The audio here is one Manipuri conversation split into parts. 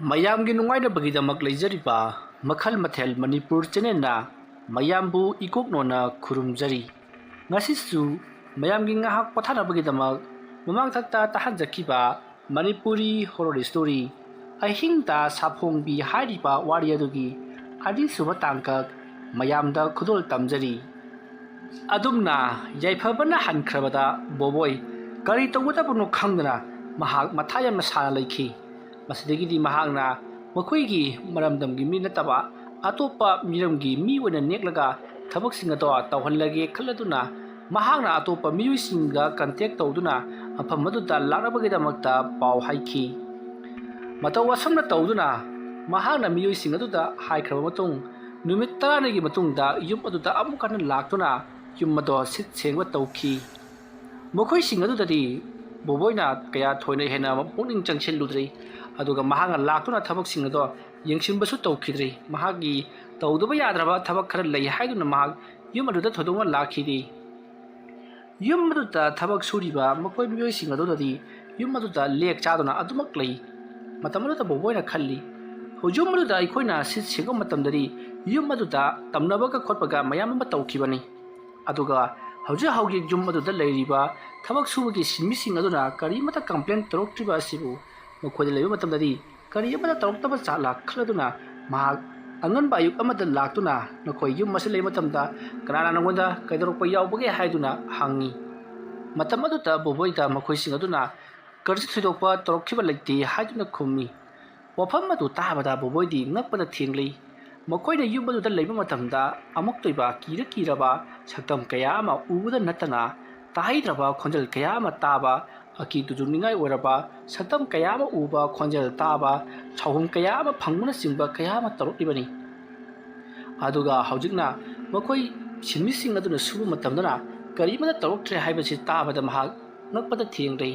ꯃꯌꯥꯝꯒꯤ ꯅꯨꯡꯉꯥꯏꯅꯕꯒꯤꯗꯃꯛ ꯂꯩꯖꯔꯤꯕ ꯃꯈꯜ ꯃꯊꯦꯜ ꯃꯅꯤꯄꯨꯔ ꯆꯦꯅꯦꯜꯅ ꯃꯌꯥꯝꯕꯨ ꯏꯀꯣꯛꯅꯣꯅ ꯈꯨꯔꯨꯝꯖꯔꯤ꯫ ꯉꯁꯤꯁꯨ ꯃꯌꯥꯝꯒꯤ ꯉꯥꯏꯍꯥꯛ ꯄꯣꯊꯥꯅꯕꯒꯤꯗꯃꯛ ꯃꯃꯥꯡꯊꯛꯇ ꯇꯥꯍꯟꯖꯈꯤꯕ ꯃꯅꯤꯄꯨꯔꯤ ꯍꯣꯔꯔ ꯁ꯭ꯇꯣꯔꯤ ꯑꯍꯤꯡꯗ ꯁꯥꯐꯣꯡꯕꯤ ꯍꯥꯏꯔꯤꯕ ꯋꯥꯔꯤ ꯑꯗꯨꯒꯤ ꯑꯅꯤꯁꯨꯕ ꯇꯥꯡꯀꯛ ꯃꯌꯥꯝꯗ ꯈꯨꯗꯣꯜ ꯇꯝꯖꯔꯤ꯫ ꯑꯗꯨꯝꯅ ꯌꯥꯏꯐꯕꯅ ꯍꯟꯈ꯭ꯔꯕꯗ ꯕꯣꯕꯣꯏ ꯀꯔꯤ ꯇꯧꯒꯗꯕꯅꯣ ꯈꯪꯗꯅ ꯃꯍꯥꯛ ꯃꯊꯥ ꯌꯥꯝꯅ ꯁꯥꯅ ꯂꯩꯈꯤ꯫ ꯃꯁꯤꯗꯒꯤꯗꯤ ꯃꯍꯥꯛꯅ ꯃꯈꯣꯏꯒꯤ ꯃꯔꯝꯗꯝꯒꯤ ꯃꯤ ꯅꯠꯇꯕ ꯑꯇꯣꯞꯄ ꯃꯤꯔꯝꯒꯤ ꯃꯤ ꯑꯣꯏꯅ ꯅꯦꯛꯂꯒ ꯊꯕꯛꯁꯤꯡ ꯑꯗꯣ ꯇꯧꯍꯜꯂꯒꯦ ꯈꯜꯂꯗꯨꯅ ꯃꯍꯥꯛꯅ ꯑꯇꯣꯞꯄ ꯃꯤꯑꯣꯏꯁꯤꯡꯒ ꯀꯟꯇꯦꯛ ꯇꯧꯗꯨꯅ ꯃꯐꯝ ꯑꯗꯨꯗ ꯂꯥꯛꯅꯕꯒꯤꯗꯃꯛꯇ ꯄꯥꯎ ꯍꯥꯏꯈꯤ꯫ ꯃꯇꯧ ꯑꯁꯨꯝꯅ ꯇꯧꯗꯨꯅ ꯃꯍꯥꯛꯅ ꯃꯤꯑꯣꯏꯁꯤꯡ ꯑꯗꯨꯗ ꯍꯥꯏꯈ꯭ꯔꯕ ꯃꯇꯨꯡ ꯅꯨꯃꯤꯠ 10ꯅꯤꯒꯤ ꯃꯇꯨꯡꯗ ꯌꯨꯝ ꯑꯗꯨꯗ ꯑꯃꯨꯛ ꯍꯟꯅ ꯂꯥꯛꯇꯨꯅ ꯌꯨꯝ ꯑꯗꯣ ꯁꯤꯠ ꯁꯦꯡꯕ ꯇꯧꯈꯤ꯫ ꯃꯈꯣꯏꯁꯤꯡ ꯑꯗꯨꯗꯗꯤ ꯕꯣꯕꯣꯏꯅ ꯀꯌꯥ ꯊꯣꯏꯅ ꯍꯦꯟꯅ ꯄꯨꯛꯅꯤꯡ ꯆꯪꯁꯤꯜꯂꯨꯗ꯭ꯔꯤ, ꯑꯗꯨꯒ ꯃꯍꯥꯛꯅ ꯂꯥꯛꯇꯨꯅ ꯊꯕꯛꯁꯤꯡ ꯑꯗꯣ ꯌꯦꯡꯁꯤꯟꯕꯁꯨ ꯇꯧꯈꯤꯗ꯭ꯔꯤ꯫ ꯃꯍꯥꯛꯀꯤ ꯇꯧꯗꯕ ꯌꯥꯗ꯭ꯔꯕ ꯊꯕꯛ ꯈꯔ ꯂꯩ ꯍꯥꯏꯗꯨꯅ ꯃꯍꯥꯛ ꯌꯨꯝ ꯑꯗꯨꯗ ꯊꯣꯏꯗꯣꯛꯅ ꯂꯥꯛꯈꯤꯗꯦ꯫ ꯌꯨꯝ ꯑꯗꯨꯗ ꯊꯕꯛ ꯁꯨꯔꯤꯕ ꯃꯈꯣꯏ ꯃꯤꯑꯣꯏꯁꯤꯡ ꯑꯗꯨꯗꯗꯤ ꯌꯨꯝ ꯑꯗꯨꯗ ꯂꯦꯛ ꯆꯥꯗꯨꯅ ꯑꯗꯨꯃꯛ ꯂꯩ꯫ ꯃꯇꯝ ꯑꯗꯨꯗ ꯕꯣꯕꯣꯏꯅ ꯈꯜꯂꯤ, ꯌꯨꯝ ꯑꯗꯨꯗ ꯑꯩꯈꯣꯏꯅ ꯁꯤꯠ ꯁꯦꯡꯕ ꯃꯇꯝꯗꯗꯤ ꯌꯨꯝ ꯑꯗꯨꯗ ꯇꯝꯅꯕꯒ ꯈꯣꯠꯄꯒ ꯃꯌꯥꯝ ꯑꯃ ꯇꯧꯈꯤꯕꯅꯤ, ꯑꯗꯨꯒ ꯍꯧꯖꯤꯛ ꯌꯨꯝ ꯑꯗꯨꯗ ꯂꯩꯔꯤꯕ ꯊꯕꯛ ꯁꯨꯕꯒꯤ ꯁꯤꯟꯃꯤꯁꯤꯡ ꯑꯗꯨꯅ ꯀꯔꯤꯃꯠꯇ ꯀꯝꯄ꯭ꯂꯦꯟ ꯇꯧꯔꯛꯇ꯭ꯔꯤꯕ ꯑꯁꯤꯕꯨ ꯃꯈꯣꯏꯗ ꯂꯩꯕ ꯃꯇꯝꯗꯗꯤ ꯀꯔꯤ ꯑꯃꯠꯇ ꯇꯧꯔꯛꯇꯕ ꯖꯥꯠꯂꯥ ꯈꯜꯂꯗꯨꯅ ꯃꯍꯥꯛ ꯑꯉꯟꯕ ꯑꯌꯨꯛ ꯑꯃꯗ ꯂꯥꯛꯇꯨꯅ ꯅꯈꯣꯏ ꯌꯨꯝ ꯑꯁꯤ ꯂꯩꯕ ꯃꯇꯝꯗ ꯀꯅꯥꯅ ꯅꯉꯣꯟꯗ ꯀꯩꯗꯧꯔꯛꯄ ꯌꯥꯎꯕꯒꯦ ꯍꯥꯏꯗꯨꯅ ꯍꯪꯉꯤ꯫ ꯃꯇꯝ ꯑꯗꯨꯗ ꯕꯣꯕꯣꯏꯗ ꯃꯈꯣꯏꯁꯤꯡ ꯑꯗꯨꯅ ꯀꯔꯤꯁꯨ ꯊꯣꯏꯗꯣꯛꯄ ꯇꯧꯔꯛꯈꯤꯕ ꯂꯩꯇꯦ ꯍꯥꯏꯗꯨꯅ ꯈꯨꯝꯃꯤ꯫ ꯋꯥꯐꯝ ꯑꯗꯨ ꯇꯥꯕꯗ ꯕꯣꯕꯣꯏꯗꯤ ꯉꯛꯄꯗ ꯊꯦꯡꯂꯤ꯫ ꯃꯈꯣꯏꯅ ꯌꯨꯝ ꯑꯗꯨꯗ ꯂꯩꯕ ꯃꯇꯝꯗ ꯑꯃꯨꯛꯇꯣꯏꯕ ꯀꯤꯔꯕ ꯁꯛꯇꯝ ꯀꯌꯥ ꯑꯃ ꯎꯕꯗ ꯅꯠꯇꯅ ꯇꯥꯍꯩꯗ꯭ꯔꯕ ꯈꯣꯟꯖꯦꯜ ꯀꯌꯥ ꯑꯃ ꯇꯥꯕ, ꯑꯀꯤ ꯇꯨꯖꯨꯡꯅꯤꯡꯉꯥꯏ ꯑꯣꯏꯔꯕ ꯁꯛꯇꯝ ꯀꯌꯥ ꯑꯃ ꯎꯕ, ꯈꯣꯟꯖꯦꯜ ꯇꯥꯕ, ꯁꯥꯎꯍꯨꯝ ꯀꯌꯥ ꯑꯃ ꯐꯪꯕꯅꯆꯤꯡꯕ ꯀꯌꯥ ꯑꯃ ꯇꯧꯔꯛꯂꯤꯕꯅꯤ꯫ ꯑꯗꯨꯒ ꯍꯧꯖꯤꯛꯅ ꯃꯈꯣꯏ ꯁꯤꯟꯃꯤꯁꯤꯡ ꯑꯗꯨꯅ ꯁꯨꯕ ꯃꯇꯝꯗꯅ ꯀꯔꯤꯃꯠꯇ ꯇꯧꯔꯛꯇ꯭ꯔꯦ ꯍꯥꯏꯕꯁꯤ ꯇꯥꯕꯗ ꯃꯍꯥꯛ ꯉꯛꯄꯗ ꯊꯦꯡꯂꯤ꯫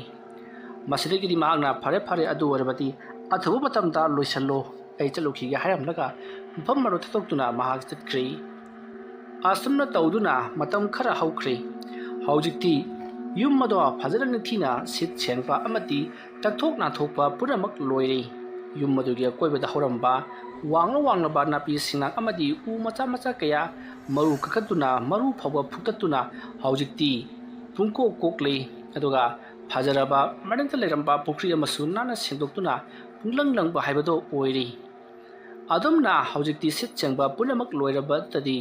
ꯃꯁꯤꯗꯒꯤꯗꯤ ꯃꯍꯥꯛꯅ ꯐꯔꯦ ꯑꯗꯨ ꯑꯣꯏꯔꯕꯗꯤ ꯑꯊꯨꯕ ꯃꯇꯝꯗ ꯂꯣꯏꯁꯤꯜꯂꯣ, ꯑꯩ ꯆꯠꯂꯨꯈꯤꯒꯦ ꯍꯥꯏꯔꯝꯂꯒ ꯃꯐꯝ ꯑꯗꯨ ꯊꯥꯗꯣꯛꯇꯨꯅ ꯃꯍꯥꯛ ꯆꯠꯈ꯭ꯔꯦ꯫ ꯑꯁꯨꯝꯅ ꯇꯧꯗꯨꯅ ꯃꯇꯝ ꯈꯔ ꯍꯧꯈ꯭ꯔꯦ꯫ ꯍꯧꯖꯤꯛꯇꯤ ꯌꯨꯝ ꯑꯗꯣ ꯐꯖꯅ ꯅꯤꯡꯊꯤꯅ ꯁꯤꯠ ꯁꯦꯡꯕ ꯑꯃꯗꯤ ꯇꯛꯊꯣꯛ ꯅꯥꯟꯊꯣꯛꯄ ꯄꯨꯝꯅꯃꯛ ꯂꯣꯏꯔꯦ꯫ ꯌꯨꯝ ꯑꯗꯨꯒꯤ ꯑꯀꯣꯏꯕꯗ ꯍꯧꯔꯝꯕ ꯋꯥꯡꯂꯕ ꯅꯥꯄꯤ ꯁꯤꯡꯅꯥꯡ ꯑꯃꯗꯤ ꯎ ꯃꯆꯥ ꯀꯌꯥ ꯃꯔꯨ ꯀꯛꯊꯠꯇꯨꯅ ꯃꯔꯨ ꯐꯥꯎꯕ ꯐꯨꯛꯇꯠꯇꯨꯅ ꯍꯧꯖꯤꯛꯇꯤ ꯄꯨꯡꯀꯣꯛ ꯀꯣꯛꯂꯦ, ꯑꯗꯨꯒ ꯐꯖꯔꯕ ꯃꯅꯤꯡꯗ ꯂꯩꯔꯝꯕ ꯄꯨꯈ꯭ꯔꯤ ꯑꯃꯁꯨ ꯅꯥꯟꯅ ꯁꯦꯡꯗꯣꯛꯇꯨꯅ ꯄꯨꯡꯂꯪ ꯂꯪꯕ ꯍꯥꯏꯕꯗꯨ ꯑꯣꯏꯔꯦ꯫ ꯑꯗꯨꯝꯅ ꯍꯧꯖꯤꯛꯇꯤ ꯁꯤꯠ ꯁꯦꯡꯕ ꯄꯨꯝꯅꯃꯛ ꯂꯣꯏꯔꯕꯗꯗꯤ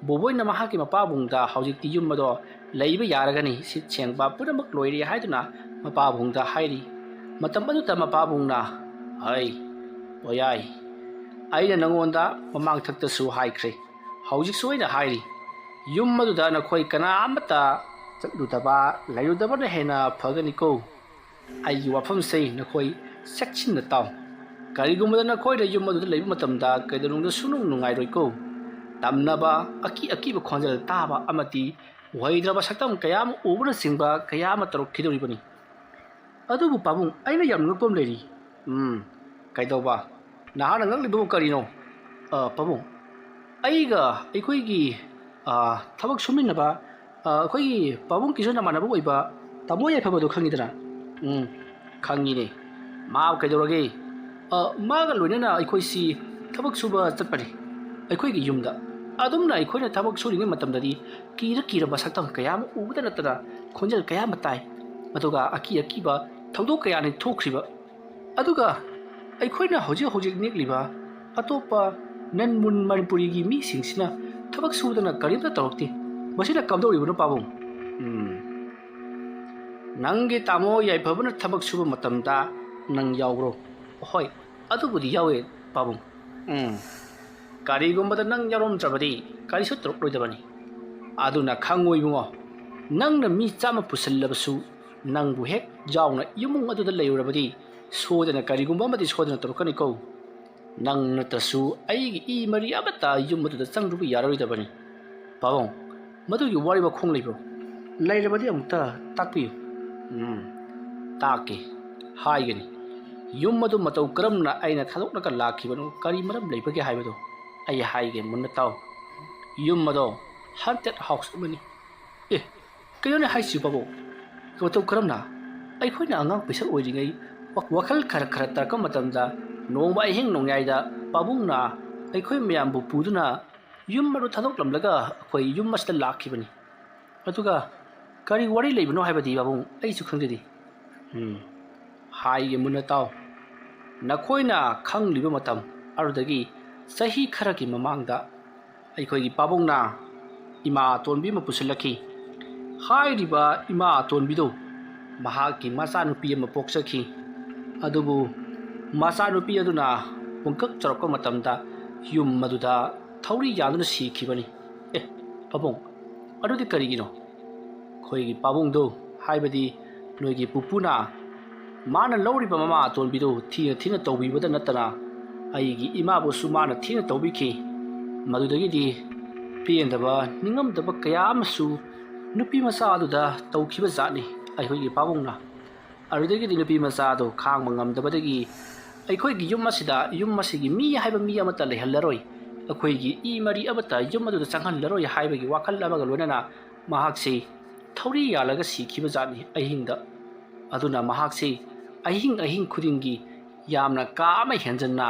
ꯕꯣꯕꯣꯏꯅ ꯃꯍꯥꯛꯀꯤ ꯃꯄꯥꯕꯨꯡꯗ ꯍꯧꯖꯤꯛꯇꯤ ꯌꯨꯝ ꯑꯗꯣ ꯂꯩꯕ ꯌꯥꯔꯒꯅꯤ, ꯁꯤꯠ ꯁꯦꯡꯕ ꯄꯨꯝꯅꯃꯛ ꯂꯣꯏꯔꯦ ꯍꯥꯏꯗꯨꯅ ꯃꯄꯥꯕꯨꯡꯗ ꯍꯥꯏꯔꯤ꯫ ꯃꯇꯝ ꯑꯗꯨꯗ ꯃꯄꯥꯕꯨꯡꯅ, "ꯍꯩ ꯄꯣꯌꯥꯏ, ꯑꯩꯅ ꯅꯉꯣꯟꯗ ꯃꯃꯥꯡꯊꯛꯇꯁꯨ ꯍꯥꯏꯈ꯭ꯔꯦ, ꯍꯧꯖꯤꯛꯁꯨ ꯑꯩꯅ ꯍꯥꯏꯔꯤ, ꯌꯨꯝ ꯑꯗꯨꯗ ꯅꯈꯣꯏ ꯀꯅꯥ ꯑꯃꯠꯇ ꯂꯩꯔꯨꯗꯕꯅ ꯍꯦꯟꯅ ꯐꯒꯅꯤꯀꯣ꯫ ꯑꯩꯒꯤ ꯋꯥꯐꯝꯁꯦ ꯅꯈꯣꯏ ꯆꯦꯛꯁꯤꯟꯅ ꯇꯥꯎ꯫ ꯀꯔꯤꯒꯨꯝꯕꯗ ꯅꯈꯣꯏꯅ ꯌꯨꯝ ꯑꯗꯨꯗ ꯂꯩꯕ ꯃꯇꯝꯗ ꯀꯩꯗꯧꯅꯨꯡꯗ ꯁꯨꯡꯅꯨꯡ ꯅꯨꯡꯉꯥꯏꯔꯣꯏꯀꯣ꯫ ꯇꯝꯅꯕ ꯑꯀꯤꯕ ꯈꯣꯟꯖꯦꯜ ꯇꯥꯕ ꯑꯃꯗꯤ ꯎꯍꯩꯗ꯭ꯔꯕ ꯁꯛꯇꯝ ꯀꯌꯥ ꯑꯃ ꯎꯕꯅꯆꯤꯡꯕ ꯀꯌꯥ ꯑꯃ ꯇꯧꯔꯛꯈꯤꯗꯧꯔꯤꯕꯅꯤ꯫ ꯑꯗꯨꯕꯨ ꯄꯥꯕꯨꯡ, ꯑꯩꯅ ꯌꯥꯝ ꯉꯛꯄ ꯑꯃ ꯂꯩꯔꯤ꯫ ꯀꯩꯗꯧꯕ? ꯅꯍꯥꯛꯅ ꯉꯛꯂꯤꯕꯕꯨ ꯀꯔꯤꯅꯣ? ꯄꯥꯕꯨꯡ, ꯑꯩꯒ ꯑꯩꯈꯣꯏꯒꯤ ꯊꯕꯛ ꯁꯨꯃꯤꯟꯅꯕ ꯑꯩꯈꯣꯏꯒꯤ ꯄꯥꯕꯨꯡꯒꯤꯁꯨ ꯅꯃꯥꯟꯅꯕ ꯑꯣꯏꯕ ꯇꯥꯃꯣ ꯌꯥꯏꯐꯕꯗꯣ ꯈꯪꯉꯤꯗꯅ? ꯈꯪꯉꯤꯅꯦ꯫ ꯃꯥ ꯀꯩꯗꯧꯔꯒꯦ? ꯃꯥꯒ ꯂꯣꯏꯅꯅ ꯑꯩꯈꯣꯏꯁꯤ ꯊꯕꯛ ꯁꯨꯕ ꯆꯠꯄꯅꯤ ꯑꯩꯈꯣꯏꯒꯤ ꯌꯨꯝꯗ꯫ ꯑꯗꯨꯝꯅ ꯑꯩꯈꯣꯏꯅ ꯊꯕꯛ ꯁꯨꯔꯤꯉꯩ ꯃꯇꯝꯗꯗꯤ ꯀꯤꯔꯕ ꯁꯛꯇꯝ ꯀꯌꯥ ꯑꯃ ꯎꯕꯗ ꯅꯠꯇꯅ ꯈꯣꯟꯖꯦꯜ ꯀꯌా ꯑꯃ ꯇꯥꯏ, ꯑꯗꯨꯒ ꯑꯀꯤꯕ ꯊꯧꯗꯣꯛ ꯀꯌꯥꯅꯤ ꯊꯣꯛꯈ꯭ꯔꯤꯕ꯫ ꯑꯗꯨꯒ ꯑꯩꯈꯣꯏꯅ ꯍꯧꯖꯤꯛ ꯅꯦꯛꯂꯤꯕ ꯑꯇꯣꯞꯄ ꯅꯟ ꯃꯅꯤꯄꯨꯔꯤꯒꯤ ꯃꯤꯁꯤꯡꯁꯤꯅ ꯊꯕꯛ ꯁꯨꯕꯗꯅ ꯀꯔꯤꯝꯇ ꯇꯧꯔꯛꯇꯦ꯫ ꯃꯁꯤꯅ ꯀꯝꯗꯧꯔꯤꯕꯅꯣ ꯄꯥꯕꯨꯡ? ꯅꯪꯒꯤ ꯇꯥꯃꯣ ꯌꯥꯏꯐꯕꯅ ꯊꯕꯛ ꯁꯨꯕ ꯃꯇꯝꯗ ꯅꯪ ꯌꯥꯎꯕ꯭ꯔꯣ? ꯍꯣꯏ, ꯑꯗꯨꯕꯨꯗꯤ ꯌꯥꯎꯋꯦ ꯄꯥꯕꯨꯡ꯫ ꯀꯔꯤꯒꯨꯝꯕꯗ ꯅꯪ ꯌꯥꯎꯔꯝꯗ꯭ꯔꯕꯗꯤ ꯀꯔꯤꯁꯨ ꯇꯧꯔꯛꯂꯣꯏꯗꯕꯅꯤ꯫ ꯑꯗꯨꯅ ꯈꯪꯉꯨ ꯏꯕꯨꯡꯉꯣ, ꯅꯪꯅ ꯃꯤ 100 ꯄꯨꯁꯤꯜꯂꯕꯁꯨ ꯅꯪꯕꯨ ꯍꯦꯛ ꯌꯥꯎꯅ ꯏꯃꯨꯡ ꯑꯗꯨꯗ ꯂꯩꯔꯨꯔꯕꯗꯤ ꯁꯣꯏꯗꯅ ꯀꯔꯤꯒꯨꯝꯕ ꯑꯃꯗꯤ ꯁꯣꯏꯗꯅ ꯇꯧꯔꯛꯀꯅꯤꯀꯣ꯫ ꯅꯪ ꯅꯠꯇ꯭ꯔꯁꯨ ꯑꯩꯒꯤ ꯏ ꯃꯔꯤ ꯑꯃꯠꯇ ꯌꯨꯝ ꯑꯗꯨꯗ ꯆꯪꯗ꯭ꯔꯨꯕ ꯌꯥꯔꯣꯏꯗꯕꯅꯤ꯫ ꯄꯥꯕꯨꯡ, ꯃꯗꯨꯒꯤ ꯋꯥꯔꯤ ꯋꯥꯈꯣꯡ ꯂꯩꯕ꯭ꯔꯣ? ꯂꯩꯔꯕꯗꯤ ꯑꯃꯨꯛꯇ ꯇꯥꯛꯄꯤꯌꯨ꯫ ꯇꯥꯛꯀꯦ, ꯍꯥꯏꯒꯅꯤ꯫ ꯌꯨꯝ ꯑꯗꯨ ꯃꯇꯧ ꯀꯔꯝꯅ ꯑꯩꯅ ꯊꯥꯗꯣꯛꯂꯒ ꯂꯥꯛꯈꯤꯕꯅꯣ, ꯀꯔꯤ ꯃꯔꯝ ꯂꯩꯕꯒꯦ ꯍꯥꯏꯕꯗꯣ ꯑꯩ ꯍꯥꯏꯒꯦ, ꯃꯨꯟꯅ ꯇꯥꯎ꯫ ꯌꯨꯝ ꯑꯗꯣ ꯍꯟꯇꯦꯗ ꯍꯥꯎꯁ ꯑꯃꯅꯤ꯫ ꯀꯩꯅꯣꯅꯦ ꯍꯥꯏꯁꯤ ꯄꯥꯕꯨꯡ? ꯃꯇꯧ ꯀꯔꯝꯅ? ꯑꯩꯈꯣꯏꯅ ꯑꯉꯥꯡ ꯄꯩꯁꯛ ꯑꯣꯏꯔꯤꯉꯩ ꯋꯥꯈꯜ ꯈꯔ ꯇꯥꯔꯛꯄ ꯃꯇꯝꯗ ꯅꯣꯡꯃ ꯑꯍꯤꯡ ꯅꯣꯡꯌꯥꯏꯗ ꯄꯥꯕꯨꯡꯅ ꯑꯩꯈꯣꯏ ꯃꯌꯥꯝꯕꯨ ꯄꯨꯗꯨꯅ ꯌꯨꯝ ꯑꯗꯨ ꯊꯥꯗꯣꯛꯂꯝꯂꯒ ꯑꯩꯈꯣꯏ ꯌꯨꯝ ꯑꯁꯤꯗ ꯂꯥꯛꯈꯤꯕꯅꯤ ꯑꯗꯨꯒ ꯀꯔꯤ ꯋꯥꯔꯤ ꯂꯩꯕꯅꯣ ꯍꯥꯏꯕꯗꯤ ꯄꯥꯕꯨꯡ ꯑꯩꯁꯨ ꯈꯪꯖꯗꯦ ꯍꯥꯏꯒꯦ ꯃꯨꯟꯅ ꯇꯥꯎ ꯅꯈꯣꯏꯅ ꯈꯪꯂꯤꯕ ꯃꯇꯝ ꯑꯗꯨꯗꯒꯤ ꯆꯍꯤ ꯈꯔꯒꯤ ꯃꯃꯥꯡꯗ ꯑꯩꯈꯣꯏꯒꯤ ꯄꯥꯕꯨꯡꯅ ꯏꯃꯥ ꯑꯇꯣꯟꯕꯤ ꯑꯃ ꯄꯨꯁꯤꯜꯂꯛꯈꯤ ꯍꯥꯏꯔꯤꯕ ꯏꯃꯥ ꯑꯇꯣꯟꯕꯤꯗꯨ ꯃꯍꯥꯛꯀꯤ ꯃꯆꯥꯅꯨꯄꯤ ꯑꯃ ꯄꯣꯛꯆꯈꯤ ꯑꯗꯨꯕꯨ ꯃꯆꯥꯅꯨꯄꯤ ꯑꯗꯨꯅ ꯄꯨꯡꯀꯛ ꯆꯥꯎꯔꯛꯄ ꯃꯇꯝꯗ ꯌꯨꯝ ꯑꯗꯨꯗ ꯊꯧꯔꯤ ꯌꯥꯟꯗꯨꯅ ꯁꯤꯈꯤꯕꯅꯤ ꯄꯥꯕꯨꯡ ꯑꯗꯨꯗꯤ ꯀꯔꯤꯒꯤꯅꯣ ꯑꯩꯈꯣꯏꯒꯤ ꯄꯥꯕꯨꯡꯗꯨ ꯍꯥꯏꯕꯗꯤ ꯅꯣꯏꯒꯤ ꯄꯨꯄꯨꯅ ꯃꯥꯅ ꯂꯧꯔꯤꯕ ꯃꯃꯥ ꯑꯇꯣꯟꯕꯤꯗꯨ ꯊꯤꯅ ꯇꯧꯕꯤꯕꯗ ꯅꯠꯇꯅ ꯑꯩꯒꯤ ꯏꯃꯥꯕꯨꯁꯨ ꯃꯥꯅ ꯊꯤꯅ ꯇꯧꯕꯤꯈꯤ ꯃꯗꯨꯗꯒꯤꯗꯤ ꯄꯦꯟꯗꯕ ꯅꯤꯡꯉꯝꯗꯕ ꯀꯌꯥ ꯑꯃꯁꯨ ꯅꯨꯄꯤ ꯃꯆꯥ ꯑꯗꯨꯗ ꯇꯧꯈꯤꯕ ꯖꯥꯠꯅꯤ ꯑꯩꯈꯣꯏꯒꯤ ꯄꯥꯕꯨꯡꯅ ꯑꯗꯨꯗꯒꯤꯗꯤ ꯅꯨꯄꯤ ꯃꯆꯥ ꯑꯗꯨ ꯈꯥꯡꯕ ꯉꯝꯗꯕꯗꯒꯤ ꯑꯩꯈꯣꯏꯒꯤ ꯌꯨꯝ ꯑꯁꯤꯗ ꯌꯨꯝ ꯑꯁꯤꯒꯤ ꯃꯤ ꯍꯥꯏꯕ ꯃꯤ ꯑꯃꯠꯇ ꯂꯩꯍꯜꯂꯔꯣꯏ ꯑꯩꯈꯣꯏꯒꯤ ꯏ ꯃꯔꯤ ꯑꯃꯠꯇ ꯌꯨꯝ ꯑꯗꯨꯗ ꯆꯪꯍꯜꯂꯔꯣꯏ ꯍꯥꯏꯕꯒꯤ ꯋꯥꯈꯜ ꯑꯃꯒ ꯂꯣꯏꯅꯅ ꯃꯍꯥꯛꯁꯤ ꯊꯧꯔꯤ ꯌꯥꯜꯂꯒ ꯁꯤꯈꯤꯕ ꯖꯥꯠꯅꯤ ꯑꯍꯤꯡꯗ ꯑꯗꯨꯅ ꯃꯍꯥꯛꯁꯤ ꯑꯍꯤꯡ ꯈꯨꯗꯤꯡꯒꯤ ꯌꯥꯝꯅ ꯀꯥ ꯑꯃ ꯍꯦꯟꯖꯟꯅ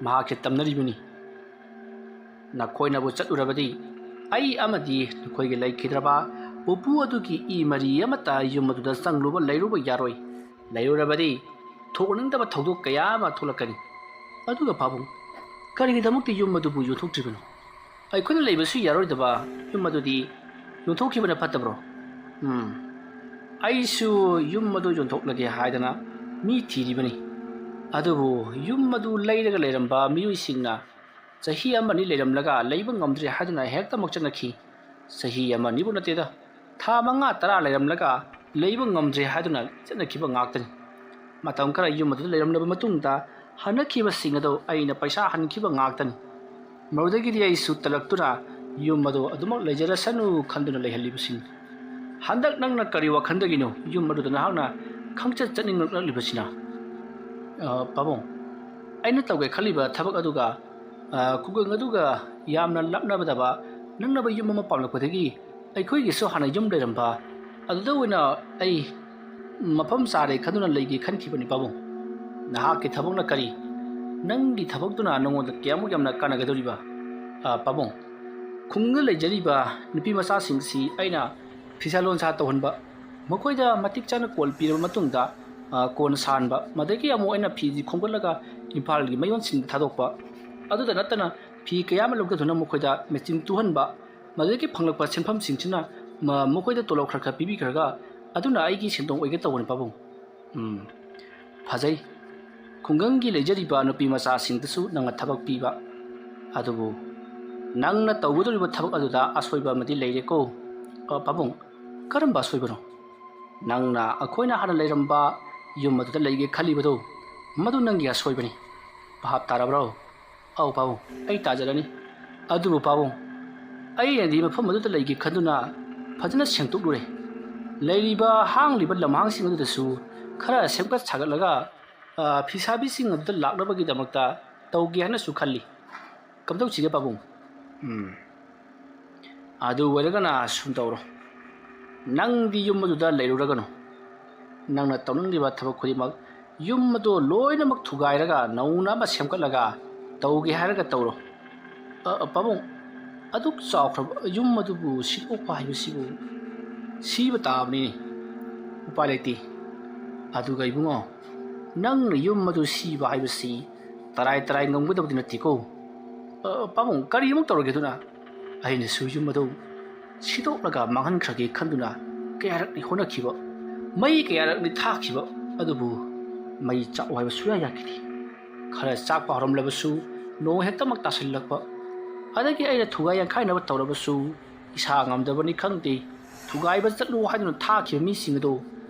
ꯃꯍꯥꯛꯁꯤ ꯇꯝꯅꯔꯤꯕꯅꯤ ꯅꯈꯣꯏꯅꯕꯨ ꯆꯠꯂꯨꯔꯕꯗꯤ ꯑꯩ ꯑꯃꯗꯤ ꯅꯈꯣꯏꯒꯤ ꯂꯩꯈꯤꯗ꯭ꯔꯕ ꯄꯨꯄꯨ ꯑꯗꯨꯒꯤ ꯏ ꯃꯔꯤ ꯑꯃꯠꯇ ꯌꯨꯝ ꯑꯗꯨꯗ ꯆꯪꯂꯨꯕ ꯂꯩꯔꯨꯕ ꯌꯥꯔꯣꯏ ꯂꯩꯔꯨꯔꯕꯗꯤ ꯊꯣꯛꯅꯤꯡꯗꯕ ꯊꯧꯗꯣꯛ ꯀꯌꯥ ꯑꯃ ꯊꯣꯛꯂꯛꯀꯅꯤ ꯑꯗꯨꯒ ꯄꯥꯕꯨꯡ ꯀꯔꯤꯒꯤꯗꯃꯛꯇ ꯌꯨꯝ ꯑꯗꯨꯕꯨ ꯌꯣꯟꯊꯣꯛꯇ꯭ꯔꯤꯕꯅꯣ ꯑꯩꯈꯣꯏꯅ ꯂꯩꯕꯁꯨ ꯌꯥꯔꯣꯏꯗꯕ ꯌꯨम ꯑꯗꯨꯗꯤ ꯌꯣꯟꯊꯣꯛꯈꯤꯕꯅ ꯐꯠꯇꯕ꯭ꯔꯣ ꯑꯩꯁꯨ ꯌꯨꯝ ꯑꯗꯨ ꯌꯣꯟꯊꯣꯛꯂꯒꯦ ꯍꯥꯏꯗꯅ ꯃꯤ ꯊꯤꯔꯤꯕꯅꯤ ꯑꯗꯨꯕु ꯌꯨꯝ ꯑꯗꯨ ꯂꯩꯔꯒ ꯂꯩꯔꯝꯕ ꯃꯤꯑꯣꯏꯁꯤꯡꯅ ꯆꯍꯤ ꯑꯃꯅꯤ ꯂꯩꯔꯝꯂꯒ ꯂꯩꯕ ꯉꯝꯗ꯭ꯔꯦ ꯍꯥꯏꯗꯨꯅ ꯍꯦꯛꯇꯃꯛ ꯆꯠꯅꯈꯤ ꯆꯍꯤ ꯑꯃꯅꯤꯕꯨ ꯅꯠꯇꯦꯗ ꯊꯥ 5-10 ꯂꯩꯔꯝꯂꯒ ꯂꯩꯕ ꯉꯝꯗ꯭ꯔꯦ ꯍꯥꯏꯗꯨꯅ ꯆꯠꯅꯈꯤꯕ ꯉꯥꯛꯇꯅꯤ ꯃꯇꯝ ꯈꯔ ꯌꯨꯝ ꯑꯗꯨꯗ ꯂꯩꯔꯝꯂꯕ ꯃꯇꯨꯡꯗ ꯍꯟꯅꯈꯤꯕꯁꯤꯡ ꯑꯗꯨ ꯑꯩꯅ ꯄꯩꯁꯥ ꯍꯟꯈꯤꯕ ꯉꯥꯛꯇꯅꯤ ꯃꯗꯨꯗꯒꯤꯗꯤ ꯑꯩꯁꯨ ꯇꯂꯛꯇꯨꯅ ꯌꯨꯝ ꯑꯗꯨ ꯑꯗꯨꯃꯛ ꯂꯩꯖꯔꯁꯅꯨ ꯈꯟꯗꯨꯅ ꯂꯩꯍꯜꯂꯤꯕꯁꯤꯡ ꯍꯟꯗꯛ ꯅꯪꯅ ꯀꯔꯤ ꯋꯥꯈꯟꯗꯒꯤꯅꯣ ꯌꯨꯝ ꯑꯗꯨꯗ ꯅꯍꯥꯛꯅ ꯈꯪꯆꯠ ꯆꯠꯅꯤꯡꯂꯛꯂꯤꯕꯁꯤꯅ ꯄꯥꯕꯨꯡ ꯑꯩꯅ ꯇꯧꯒꯦ ꯈꯜꯂꯤꯕ ꯊꯕꯛ ꯑꯗꯨꯒ ꯈꯨꯡꯒꯪ ꯑꯗꯨꯒ ꯌꯥꯝꯅ ꯂꯥꯞꯅꯕꯗꯕ ꯅꯪꯅꯕ ꯌꯨꯝ ꯑꯃ ꯄꯥꯝꯂꯛꯄꯗꯒꯤ ꯑꯩꯈꯣꯏꯒꯤꯁꯨ ꯍꯥꯟꯅ ꯌꯨꯝ ꯂꯩꯔꯝꯕ ꯑꯗꯨꯗ ꯑꯣꯏꯅ ꯑꯩ ꯃꯐꯝ ꯆꯥꯔꯦ ꯈꯟꯗꯨꯅ ꯂꯩꯒꯦ ꯈꯟꯈꯤꯕꯅꯤ ꯄꯥꯕꯨꯡ ꯅꯍꯥꯛꯀꯤ ꯊꯕꯛꯅ ꯀꯔꯤ ꯅꯪꯒꯤ ꯊꯕꯛꯇꯨꯅ ꯅꯉꯣꯟꯗ ꯀꯌꯥꯃꯨꯛ ꯌꯥꯝꯅ ꯀꯥꯟꯅꯒꯗꯧꯔꯤꯕ ꯄꯥꯕꯨꯡ ꯈꯨꯡꯒꯪꯗ ꯂꯩꯖꯔꯤꯕ ꯅꯨꯄꯤ ꯃꯆꯥꯁꯤꯡꯁꯤ ꯑꯩꯅ ꯐꯤꯁꯥ ꯂꯣꯟꯁꯥ ꯇꯧꯍꯟꯕ ꯃꯈꯣꯏꯗ ꯃꯇꯤꯛ ꯆꯥꯅ ꯀꯣꯜ ꯄꯤꯔꯕ ꯃꯇꯨꯡꯗ ꯀꯣꯟ ꯁꯥꯟꯕ ꯃꯗꯒꯤ ꯑꯃꯨꯛ ꯑꯩꯅ ꯐꯤꯁꯤ ꯈꯣꯝꯒꯠꯂꯒ ꯏꯝꯐꯥꯜꯒꯤ ꯃꯌꯣꯟꯁꯤꯡꯗ ꯊꯥꯗꯣꯛꯄ ꯑꯗꯨꯗ ꯅꯠꯇꯅ ꯐꯤ ꯀꯌꯥ ꯑꯃ ꯂꯧꯊꯗꯨꯅ ꯃꯈꯣꯏꯗ ꯃꯦꯆꯤꯟ ꯇꯨꯍꯟꯕ ꯃꯗꯒꯤ ꯐꯪꯂꯛꯄ ꯁꯦꯟꯐꯝꯁꯤꯡꯁꯤꯅ ꯃꯈꯣꯏꯗ ꯇꯣꯂꯣꯞ ꯈꯔ ꯄꯤꯕꯤꯈ꯭ꯔꯒ ꯑꯗꯨꯅ ꯑꯩꯒꯤ ꯁꯦꯟꯗꯣꯡ ꯑꯣꯏꯒꯦ ꯇꯧꯕꯅꯤ ꯄꯥꯕꯨꯡ ꯐꯖꯩ ꯈꯨꯡꯒꯪꯒꯤ ꯂꯩꯖꯔꯤꯕ ꯅꯨꯄꯤ ꯃꯆꯥꯁꯤꯡꯗꯁꯨ ꯅꯪꯅ ꯊꯕꯛ ꯄꯤꯕ ꯑꯗꯨꯕꯨ ꯅꯪꯅ ꯇꯧꯒꯗꯧꯔꯤꯕ ꯊꯕꯛ ꯑꯗꯨꯗ ꯑꯁꯣꯏꯕ ꯑꯃꯗꯤ ꯂꯩꯔꯦꯀꯣ ꯄꯥꯕꯨꯡ ꯀꯔꯝꯕ ꯑꯁꯣꯏꯕꯅꯣ ꯅꯪꯅ ꯑꯩꯈꯣꯏꯅ ꯍꯥꯟꯅ ꯂꯩꯔꯝꯕ ꯌꯨꯝ ꯑꯗꯨꯗ ꯂꯩꯒꯦ ꯈꯜꯂꯤꯕꯗꯨ ꯃꯗꯨ ꯅꯪꯒꯤ ꯑꯁꯣꯏꯕꯅꯤ ꯚꯥꯞ ꯇꯥꯔꯕ꯭ꯔꯣ ꯑꯧ ꯄꯥꯕꯨꯡ ꯑꯩ ꯇꯥꯖꯔꯅꯤ ꯑꯗꯨꯕꯨ ꯄꯥꯕꯨꯡ ꯑꯩꯅꯗꯤ ꯃꯐꯝ ꯑꯗꯨꯗ ꯂꯩꯒꯦ ꯈꯟꯗꯨꯅ ꯐꯖꯅ ꯁꯦꯡꯗꯣꯛꯂꯨꯔꯦ ꯂꯩꯔꯤꯕ ꯍꯥꯡꯂꯤꯕ ꯂꯝꯍꯥꯡꯁꯤꯡ ꯑꯗꯨꯗꯁꯨ ꯈꯔ ꯁꯦꯝꯒꯠ ꯁꯥꯒꯠꯂꯒ ꯐꯤꯁꯥꯕꯤꯁꯤꯡ ꯑꯗꯨꯗ ꯂꯥꯛꯅꯕꯒꯤꯗꯃꯛꯇ ꯇꯧꯒꯦ ꯍꯥꯏꯅꯁꯨ ꯈꯜꯂꯤ ꯀꯝꯗꯧꯁꯤꯒꯦ ꯄꯥꯕꯨꯡ ꯑꯗꯨ ꯑꯣꯏꯔꯒꯅ ꯁꯨꯝ ꯇꯧꯔꯣ ꯅꯪꯗꯤ ꯌꯨꯝ ꯑꯗꯨꯗ ꯂꯩꯔꯨꯔꯒꯅꯨ ꯅꯪꯅ ꯇꯧꯅꯤꯡꯂꯤꯕ ꯊꯕꯛ ꯈꯨꯗꯤꯡꯃꯛ ꯌꯨꯝ ꯑꯗꯨ ꯂꯣꯏꯅꯃꯛ ꯊꯨꯒꯥꯏꯔꯒ ꯅꯧꯅ ꯑꯃ ꯁꯦꯝꯒꯠꯂꯒ ꯇꯧꯒꯦ ꯍꯥꯏꯔꯒ ꯇꯧꯔꯣ ꯄꯥꯕꯨꯡ ꯑꯗꯨꯛ ꯆꯥꯎꯈ꯭ꯔꯕ ꯌꯨꯝ ꯑꯗꯨꯕꯨ ꯁꯤꯗꯣꯛꯄ ꯍꯥꯏꯕꯁꯤꯕꯨ ꯁꯤꯕ ꯇꯥꯕꯅꯤꯅꯦ ꯎꯄꯥꯏ ꯂꯩꯇꯦ ꯑꯗꯨꯒ ꯏꯕꯨꯡꯉꯣ ꯅꯪꯅ ꯌꯨꯝ ꯑꯗꯨ ꯁꯤꯕ ꯍꯥꯏꯕꯁꯤ ꯇꯔꯥꯏ ꯉꯝꯒꯗꯕꯗꯤ ꯅꯠꯇꯦꯀꯣ ꯄꯥꯕꯨꯡ ꯀꯔꯤꯃꯨꯛ ꯇꯧꯔꯒꯦ ꯑꯗꯨꯅ ꯑꯩꯅꯁꯨ ꯌꯨꯝ ꯑꯗꯨ ꯁꯤꯗꯣꯛꯂꯒ ꯃꯥꯡꯍꯟꯈ꯭ꯔꯒꯦ ꯈꯟꯗꯨꯅ ꯀꯌꯥꯔꯛꯅꯤ ꯍꯣꯠꯅꯈꯤꯕ ꯃꯩ ꯀꯌꯥꯔꯛꯅꯤ ꯊꯥꯈꯤꯕ ꯑꯗꯨꯕꯨ ꯃꯩ ꯆꯥꯛꯎ ꯍꯥꯏꯕ ꯁꯨꯡꯌꯥ ꯌꯥꯈꯤꯗꯦ ꯈꯔ ꯆꯥꯛꯄ ꯍꯧꯔꯝꯂꯕꯁꯨ ꯅꯣꯡ ꯍꯦꯛꯇꯃꯛ ꯇꯥꯁꯤꯜꯂꯛꯄ ꯑꯗꯒꯤ ꯑꯩꯅ ꯊꯨꯒꯥꯏ ꯌꯥꯡꯈꯥꯏꯅꯕ ꯇꯧꯔꯕꯁꯨ ꯏꯁꯥ ꯉꯝꯗꯕꯅꯤ ꯈꯪꯗꯦ ꯊꯨꯒꯥꯏꯕ ꯆꯠꯂꯨ ꯍꯥꯏꯗꯨꯅ ꯊꯥꯈꯤꯕ ꯃꯤꯁꯤꯡ ꯑꯗꯨ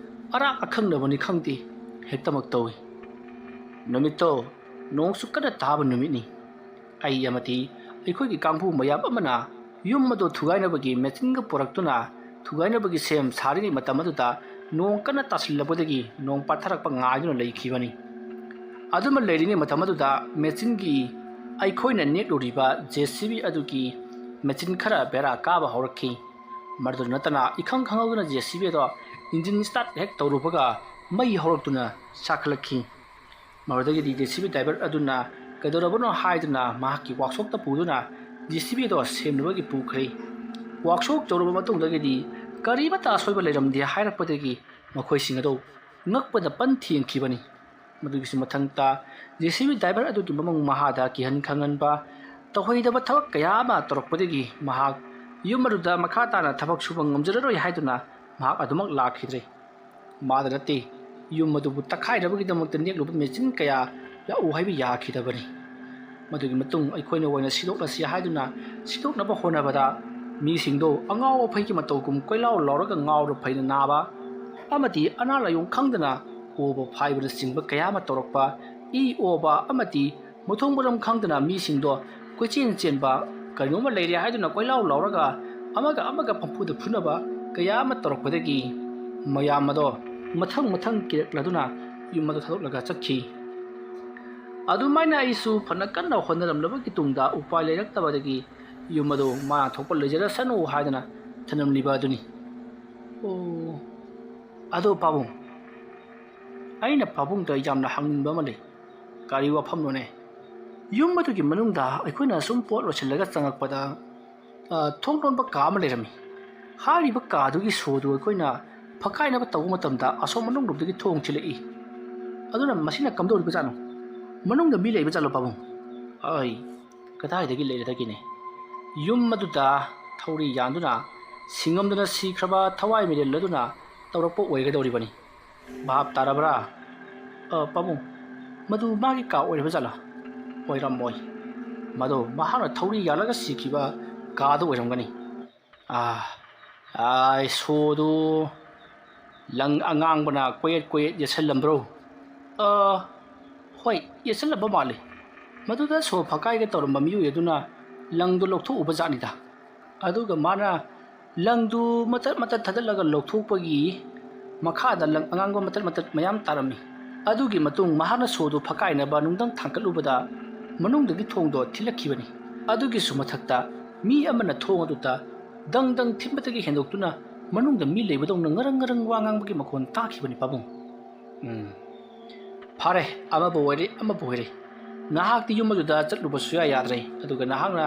ꯑꯔꯥꯛ ꯑꯈꯪꯅꯕꯅꯤ ꯈꯪꯗꯦ ꯍꯦꯛꯇꯃꯛ ꯇꯧꯏ ꯅꯨꯃꯤꯠꯇꯣ ꯅꯣꯡꯁꯨ ꯀꯟꯅ ꯇꯥꯕ ꯅꯨꯃꯤꯠꯅꯤ ꯑꯩ ꯑꯃꯗꯤ ꯑꯩꯈꯣꯏꯒꯤ ꯀꯥꯡꯕꯨ ꯃꯌꯥꯝ ꯑꯃꯅ ꯌꯨꯝ ꯑꯗꯨ ꯊꯨꯒꯥꯏꯅꯕꯒꯤ ꯃꯦꯆꯤꯟꯒ ꯄꯨꯔꯛꯇꯨꯅ ꯊꯨꯒꯥꯏꯅꯕꯒꯤ ꯁꯦꯝ ꯁꯥꯔꯤꯉꯩ ꯃꯇꯝ ꯑꯗꯨꯗ ꯅꯣꯡ ꯀꯟꯅ ꯇꯥꯁꯤꯜꯂꯛꯄꯗꯒꯤ ꯅꯣꯡ ꯄꯥꯊꯔꯛꯄ ꯉꯥꯏꯗꯨꯅ ꯂꯩꯈꯤꯕꯅꯤ ꯑꯗꯨꯃ ꯂꯩꯔꯤꯉꯩ ꯃꯇꯝ ꯑꯗꯨꯗ ꯃꯦꯆꯤꯟꯒꯤ ꯑꯩꯈꯣꯏꯅ ꯅꯦꯛꯂꯨꯔꯤꯕ JCB ꯑꯗꯨꯒꯤ ꯃꯦꯆꯤꯟ ꯈꯔ ꯕꯦꯔꯥ ꯀꯥꯕ ꯍꯧꯔꯛꯈꯤ ꯃꯗꯨ ꯅꯠꯇꯅ ꯏꯈꯪ ꯈꯪꯍꯧꯗꯅ JCB ꯑꯗꯣ ꯏꯟꯖꯤꯟ ꯁ꯭ꯇꯥꯔꯠ ꯍꯦꯛ ꯇꯧꯔꯨꯕꯒ ꯃꯩ ꯍꯧꯔꯛꯇꯨꯅ ꯆꯥꯛꯈꯠꯂꯛꯈꯤ ꯃꯗꯨꯗꯒꯤꯗꯤ JCB ꯗ꯭ꯔꯥꯏꯚꯔ ꯑꯗꯨꯅ ꯀꯩꯗꯧꯔꯕꯅꯣ ꯍꯥꯏꯗꯨꯅ ꯃꯍꯥꯛꯀꯤ ꯋꯥꯛꯁꯣꯞꯇ ꯄꯨꯗꯨꯅ JCB ꯑꯗꯣ ꯁꯦꯝꯅꯕꯒꯤ ꯄꯨꯈ꯭ꯔꯦ꯫ ꯋꯥꯛꯁꯣꯞ ꯇꯧꯔꯕ ꯃꯇꯨꯡꯗꯒꯤꯗꯤ ꯀꯔꯤꯃꯠꯇ ꯑꯁꯣꯏꯕ ꯂꯩꯔꯝꯗꯦ ꯍꯥꯏꯔꯛꯄꯗꯒꯤ ꯃꯈꯣꯏꯁꯤꯡ ꯑꯗꯨ ꯉꯛꯄꯗ ꯄꯟ ꯊꯦꯡꯈꯤꯕꯅꯤ꯫ ꯃꯗꯨꯒꯤꯁꯨ ꯃꯊꯪꯇ JCB ꯗ꯭ꯔꯥꯏꯚꯔ ꯑꯗꯨꯒꯤ ꯃꯃꯪ ꯃꯍꯥꯗ ꯀꯤꯍꯟ ꯈꯪꯍꯟꯕ ꯇꯧꯍꯩꯗꯕ ꯊꯕꯛ ꯀꯌꯥ ꯑꯃ ꯇꯧꯔꯛꯄꯗꯒꯤ ꯃꯍꯥꯛ ꯌꯨꯝ ꯑꯗꯨꯗ ꯃꯈꯥ ꯇꯥꯅ ꯊꯕꯛ ꯁꯨꯕ ꯉꯝꯖꯔꯔꯣꯏ ꯍꯥꯏꯗꯨꯅ ꯃꯍꯥꯛ ꯑꯗꯨꯃꯛ ꯂꯥꯛꯈꯤꯗ꯭ꯔꯦ꯫ ꯃꯥꯗ ꯅꯠꯇꯦ, ꯌꯨꯝ ꯑꯗꯨꯕꯨ ꯇꯛꯈꯥꯏꯅꯕꯒꯤꯗꯃꯛꯇ ꯅꯦꯛꯂꯨꯕ ꯃꯦꯆꯤꯟ ꯀꯌꯥ ꯂꯥꯛꯎ ꯍꯥꯏꯕ ꯌꯥꯈꯤꯗꯕꯅꯤ꯫ ꯃꯗꯨꯒꯤ ꯃꯇꯨꯡ ꯑꯩꯈꯣꯏꯅ ꯑꯣꯏꯅ ꯁꯤꯗꯣꯛꯂꯁꯤ ꯍꯥꯏꯗꯨꯅ ꯁꯤꯗꯣꯛꯅꯕ ꯍꯣꯠꯅꯕꯗ ꯃꯤꯁꯤꯡꯗꯣ ꯑꯉꯥꯎ ꯑꯐꯩꯒꯤ ꯃꯇꯧꯒꯨꯝ ꯀꯣꯏꯂꯥꯎ ꯂꯥꯎꯔꯒ ꯉꯥꯎꯔ ꯐꯩꯅ ꯅꯥꯕ ꯑꯃꯗꯤ ꯑꯅꯥ ꯂꯥꯏꯌꯣꯡ ꯈꯪꯗꯅ ꯑꯣꯕ ꯐꯥꯏꯕꯅꯆꯤꯡꯕ ꯀꯌꯥ ꯑꯃ ꯇꯧꯔꯛꯄ, ꯏ ꯑꯣꯕ ꯑꯃꯗꯤ ꯃꯊꯣꯡ ꯃꯔꯝ ꯈꯪꯗꯅ ꯃꯤꯁꯤꯡꯗꯣ ꯀꯣꯏꯆꯦꯟ ꯆꯦꯟꯕ, ꯀꯔꯤꯅꯣꯝꯃ ꯂꯩꯔꯦ ꯍꯥꯏꯗꯨꯅ ꯀꯣꯏꯂꯥꯎ ꯂꯥꯎꯔꯒ ꯑꯃꯒ ꯄꯝꯐꯨꯗ ꯐꯨꯅꯕ ꯀꯌా ꯑꯃ ꯇꯧꯔꯛꯄꯗꯒꯤ ꯃꯌꯥꯝ ꯑꯗꯣ ꯃꯊꯪ ꯀꯤꯔꯛꯂꯗꯨꯅ ꯌꯨꯝ ꯑꯗꯨ ꯊꯥꯗꯣꯛꯂꯒ ꯆꯠꯈꯤ꯫ ꯑꯗꯨꯃꯥꯏꯅ ꯑꯩꯁꯨ ꯐꯅ ꯀꯟꯅ ꯍꯣꯠꯅꯔꯝꯂꯕꯒꯤ ꯇꯨꯡꯗ ꯎꯄꯥꯏ ꯂꯩꯔꯛꯇꯕꯗꯒꯤ ꯌꯨꯝ ꯑꯗꯨ ꯃꯥꯅ ꯊꯣꯛꯄ ꯂꯩꯖꯔꯁꯅꯨ ꯍꯥꯏꯗꯨꯅ ꯊꯅꯝꯂꯤꯕ ꯑꯗꯨꯅꯤ꯫ ꯑꯣ, ꯑꯗꯣ ꯄꯥꯕꯨꯡ, ꯑꯩꯅ ꯄꯥꯕꯨꯡꯗ ꯌꯥꯝꯅ ꯍꯪꯅꯤꯡꯕ ꯑꯃ ꯂꯩ꯫ ꯀꯔꯤ ꯋꯥꯐꯝꯅꯣꯅꯦ? ꯌꯨꯝ ꯑꯗꯨꯒꯤ ꯃꯅꯨꯡꯗ ꯑꯩꯈꯣꯏꯅ ꯁꯨꯝ ꯄꯣꯠ ꯂꯣꯏꯁꯤꯜꯂꯒ ꯆꯪꯉꯛꯄꯗ ꯊꯣꯡ ꯂꯣꯟꯕ ꯀꯥ ꯑꯃ ꯂꯩꯔꯝꯃꯤ꯫ ꯍꯥꯏꯔꯤꯕ ꯀꯥꯗꯨꯒꯤ ꯁꯣꯗꯨ ꯑꯩꯈꯣꯏꯅ ꯐꯛꯀꯥꯏꯅꯕ ꯇꯧꯕ ꯃꯇꯝꯗ ꯑꯁꯣꯝ ꯃꯅꯨꯡꯂꯣꯝꯗꯒꯤ ꯊꯣꯡ ꯊꯤꯜꯂꯛꯏ꯫ ꯑꯗꯨꯅ ꯃꯁꯤꯅ ꯀꯝꯗꯧꯔꯤꯕꯖꯥꯠꯅꯣ? ꯃꯅꯨꯡꯗ ꯃꯤ ꯂꯩꯕꯖꯥꯠꯂꯣ ꯄꯥꯕꯨꯡ? ꯑꯩ ꯀꯗꯥꯏꯗꯒꯤ ꯂꯩꯔꯗꯒꯦꯅꯦ? ꯌꯨꯝ ꯑꯗꯨꯗ ꯊꯧꯔꯤ ꯌꯥꯟꯗꯨꯅ ꯁꯤꯡꯉꯝꯗꯅ ꯁꯤꯈ꯭ꯔꯕ ꯊꯋꯥꯏ ꯃꯤꯔꯦꯜ ꯑꯗꯨꯅ ꯇꯧꯔꯛꯄ ꯑꯣꯏꯒꯗꯧꯔꯤꯕꯅꯤ꯫ ꯚꯥꯞ ꯇꯥꯔꯕ꯭ꯔꯥ? ꯄꯥꯕꯨꯡ, ꯃꯗꯨ ꯃꯥꯒꯤ ꯀꯥ ꯑꯣꯏꯔꯕꯖꯥꯠꯂꯥ? ꯑꯣꯏꯔꯝꯃꯣꯏ, ꯃꯗꯨ ꯃꯍꯥꯛꯅ ꯊꯧꯔꯤ ꯌꯥꯜꯂꯒ ꯁꯤꯈꯤꯕ ꯀꯥꯗꯨ ꯑꯣꯏꯔꯝꯒꯅꯤ꯫ ꯁꯣꯗꯨ ꯂꯪ ꯑꯉꯥꯡꯕꯅ ꯀꯣꯌꯦꯠ ꯌꯦꯠꯁꯜꯂꯝꯕ꯭ꯔꯣ? ꯍꯣꯏ, ꯌꯦꯠꯁꯜꯂꯝꯕ ꯃꯥꯜꯂꯤ꯫ ꯃꯗꯨꯗ ꯁꯣ ꯐꯛꯀꯥꯏꯒ ꯇꯧꯔꯝꯕ ꯃꯤꯑꯣꯏ ꯑꯗꯨꯅ ꯂꯪꯗꯨ ꯂꯧꯊꯣꯛꯎꯕ ꯖꯥꯠꯅꯤꯗ꯫ ꯑꯗꯨꯒ ꯃꯥꯅ ꯂꯪꯗꯨ ꯃꯇꯠ ꯊꯥꯗꯠꯂꯒ ꯂꯧꯊꯣꯛꯄꯒꯤ ꯃꯈꯥꯗ ꯂꯪ ꯑꯉꯥꯡꯕ ꯃꯇꯠ ꯃꯌꯥꯝ ꯇꯥꯔꯝꯃꯤ꯫ ꯑꯗꯨꯒꯤ ꯃꯇꯨꯡ ꯃꯍꯥꯛꯅ ꯁꯣꯗꯨ ꯐꯛꯀꯥꯏꯅꯕ ꯅꯨꯡꯗꯪ ꯊꯥꯡꯀꯠꯂꯨꯕꯗ ꯃꯅꯨꯡꯗꯒꯤ ꯊꯣꯡꯗꯣ ꯊꯤꯜꯂꯛꯈꯤꯕꯅꯤ꯫ ꯑꯗꯨꯒꯤꯁꯨ ꯃꯊꯛꯇ ꯃꯤ ꯑꯃꯅ ꯊꯣꯡ ꯑꯗꯨꯗ ꯗꯪ ꯊꯤꯟꯕꯗꯒꯤ ꯍꯦꯟꯗꯣꯛꯇꯨꯅ ꯃꯅꯨꯡꯗ ꯃꯤ ꯂꯩꯕꯗꯧꯅ ꯉꯔꯪ ꯋꯥ ꯉꯥꯡꯕꯒꯤ ꯃꯈꯣꯟ ꯇꯥꯈꯤꯕꯅꯤ ꯄꯥꯕꯨꯡ꯫ ꯐꯔꯦ, ꯑꯃꯕꯨ ꯑꯣꯏꯔꯦ꯫ ꯅꯍꯥꯛꯇꯤ ꯌꯨꯝ ꯑꯗꯨꯗ ꯆꯠꯂꯨꯕ ꯁꯨꯡꯌꯥ ꯌꯥꯗ꯭ꯔꯦ꯫ ꯑꯗꯨꯒ ꯅꯍꯥꯛꯅ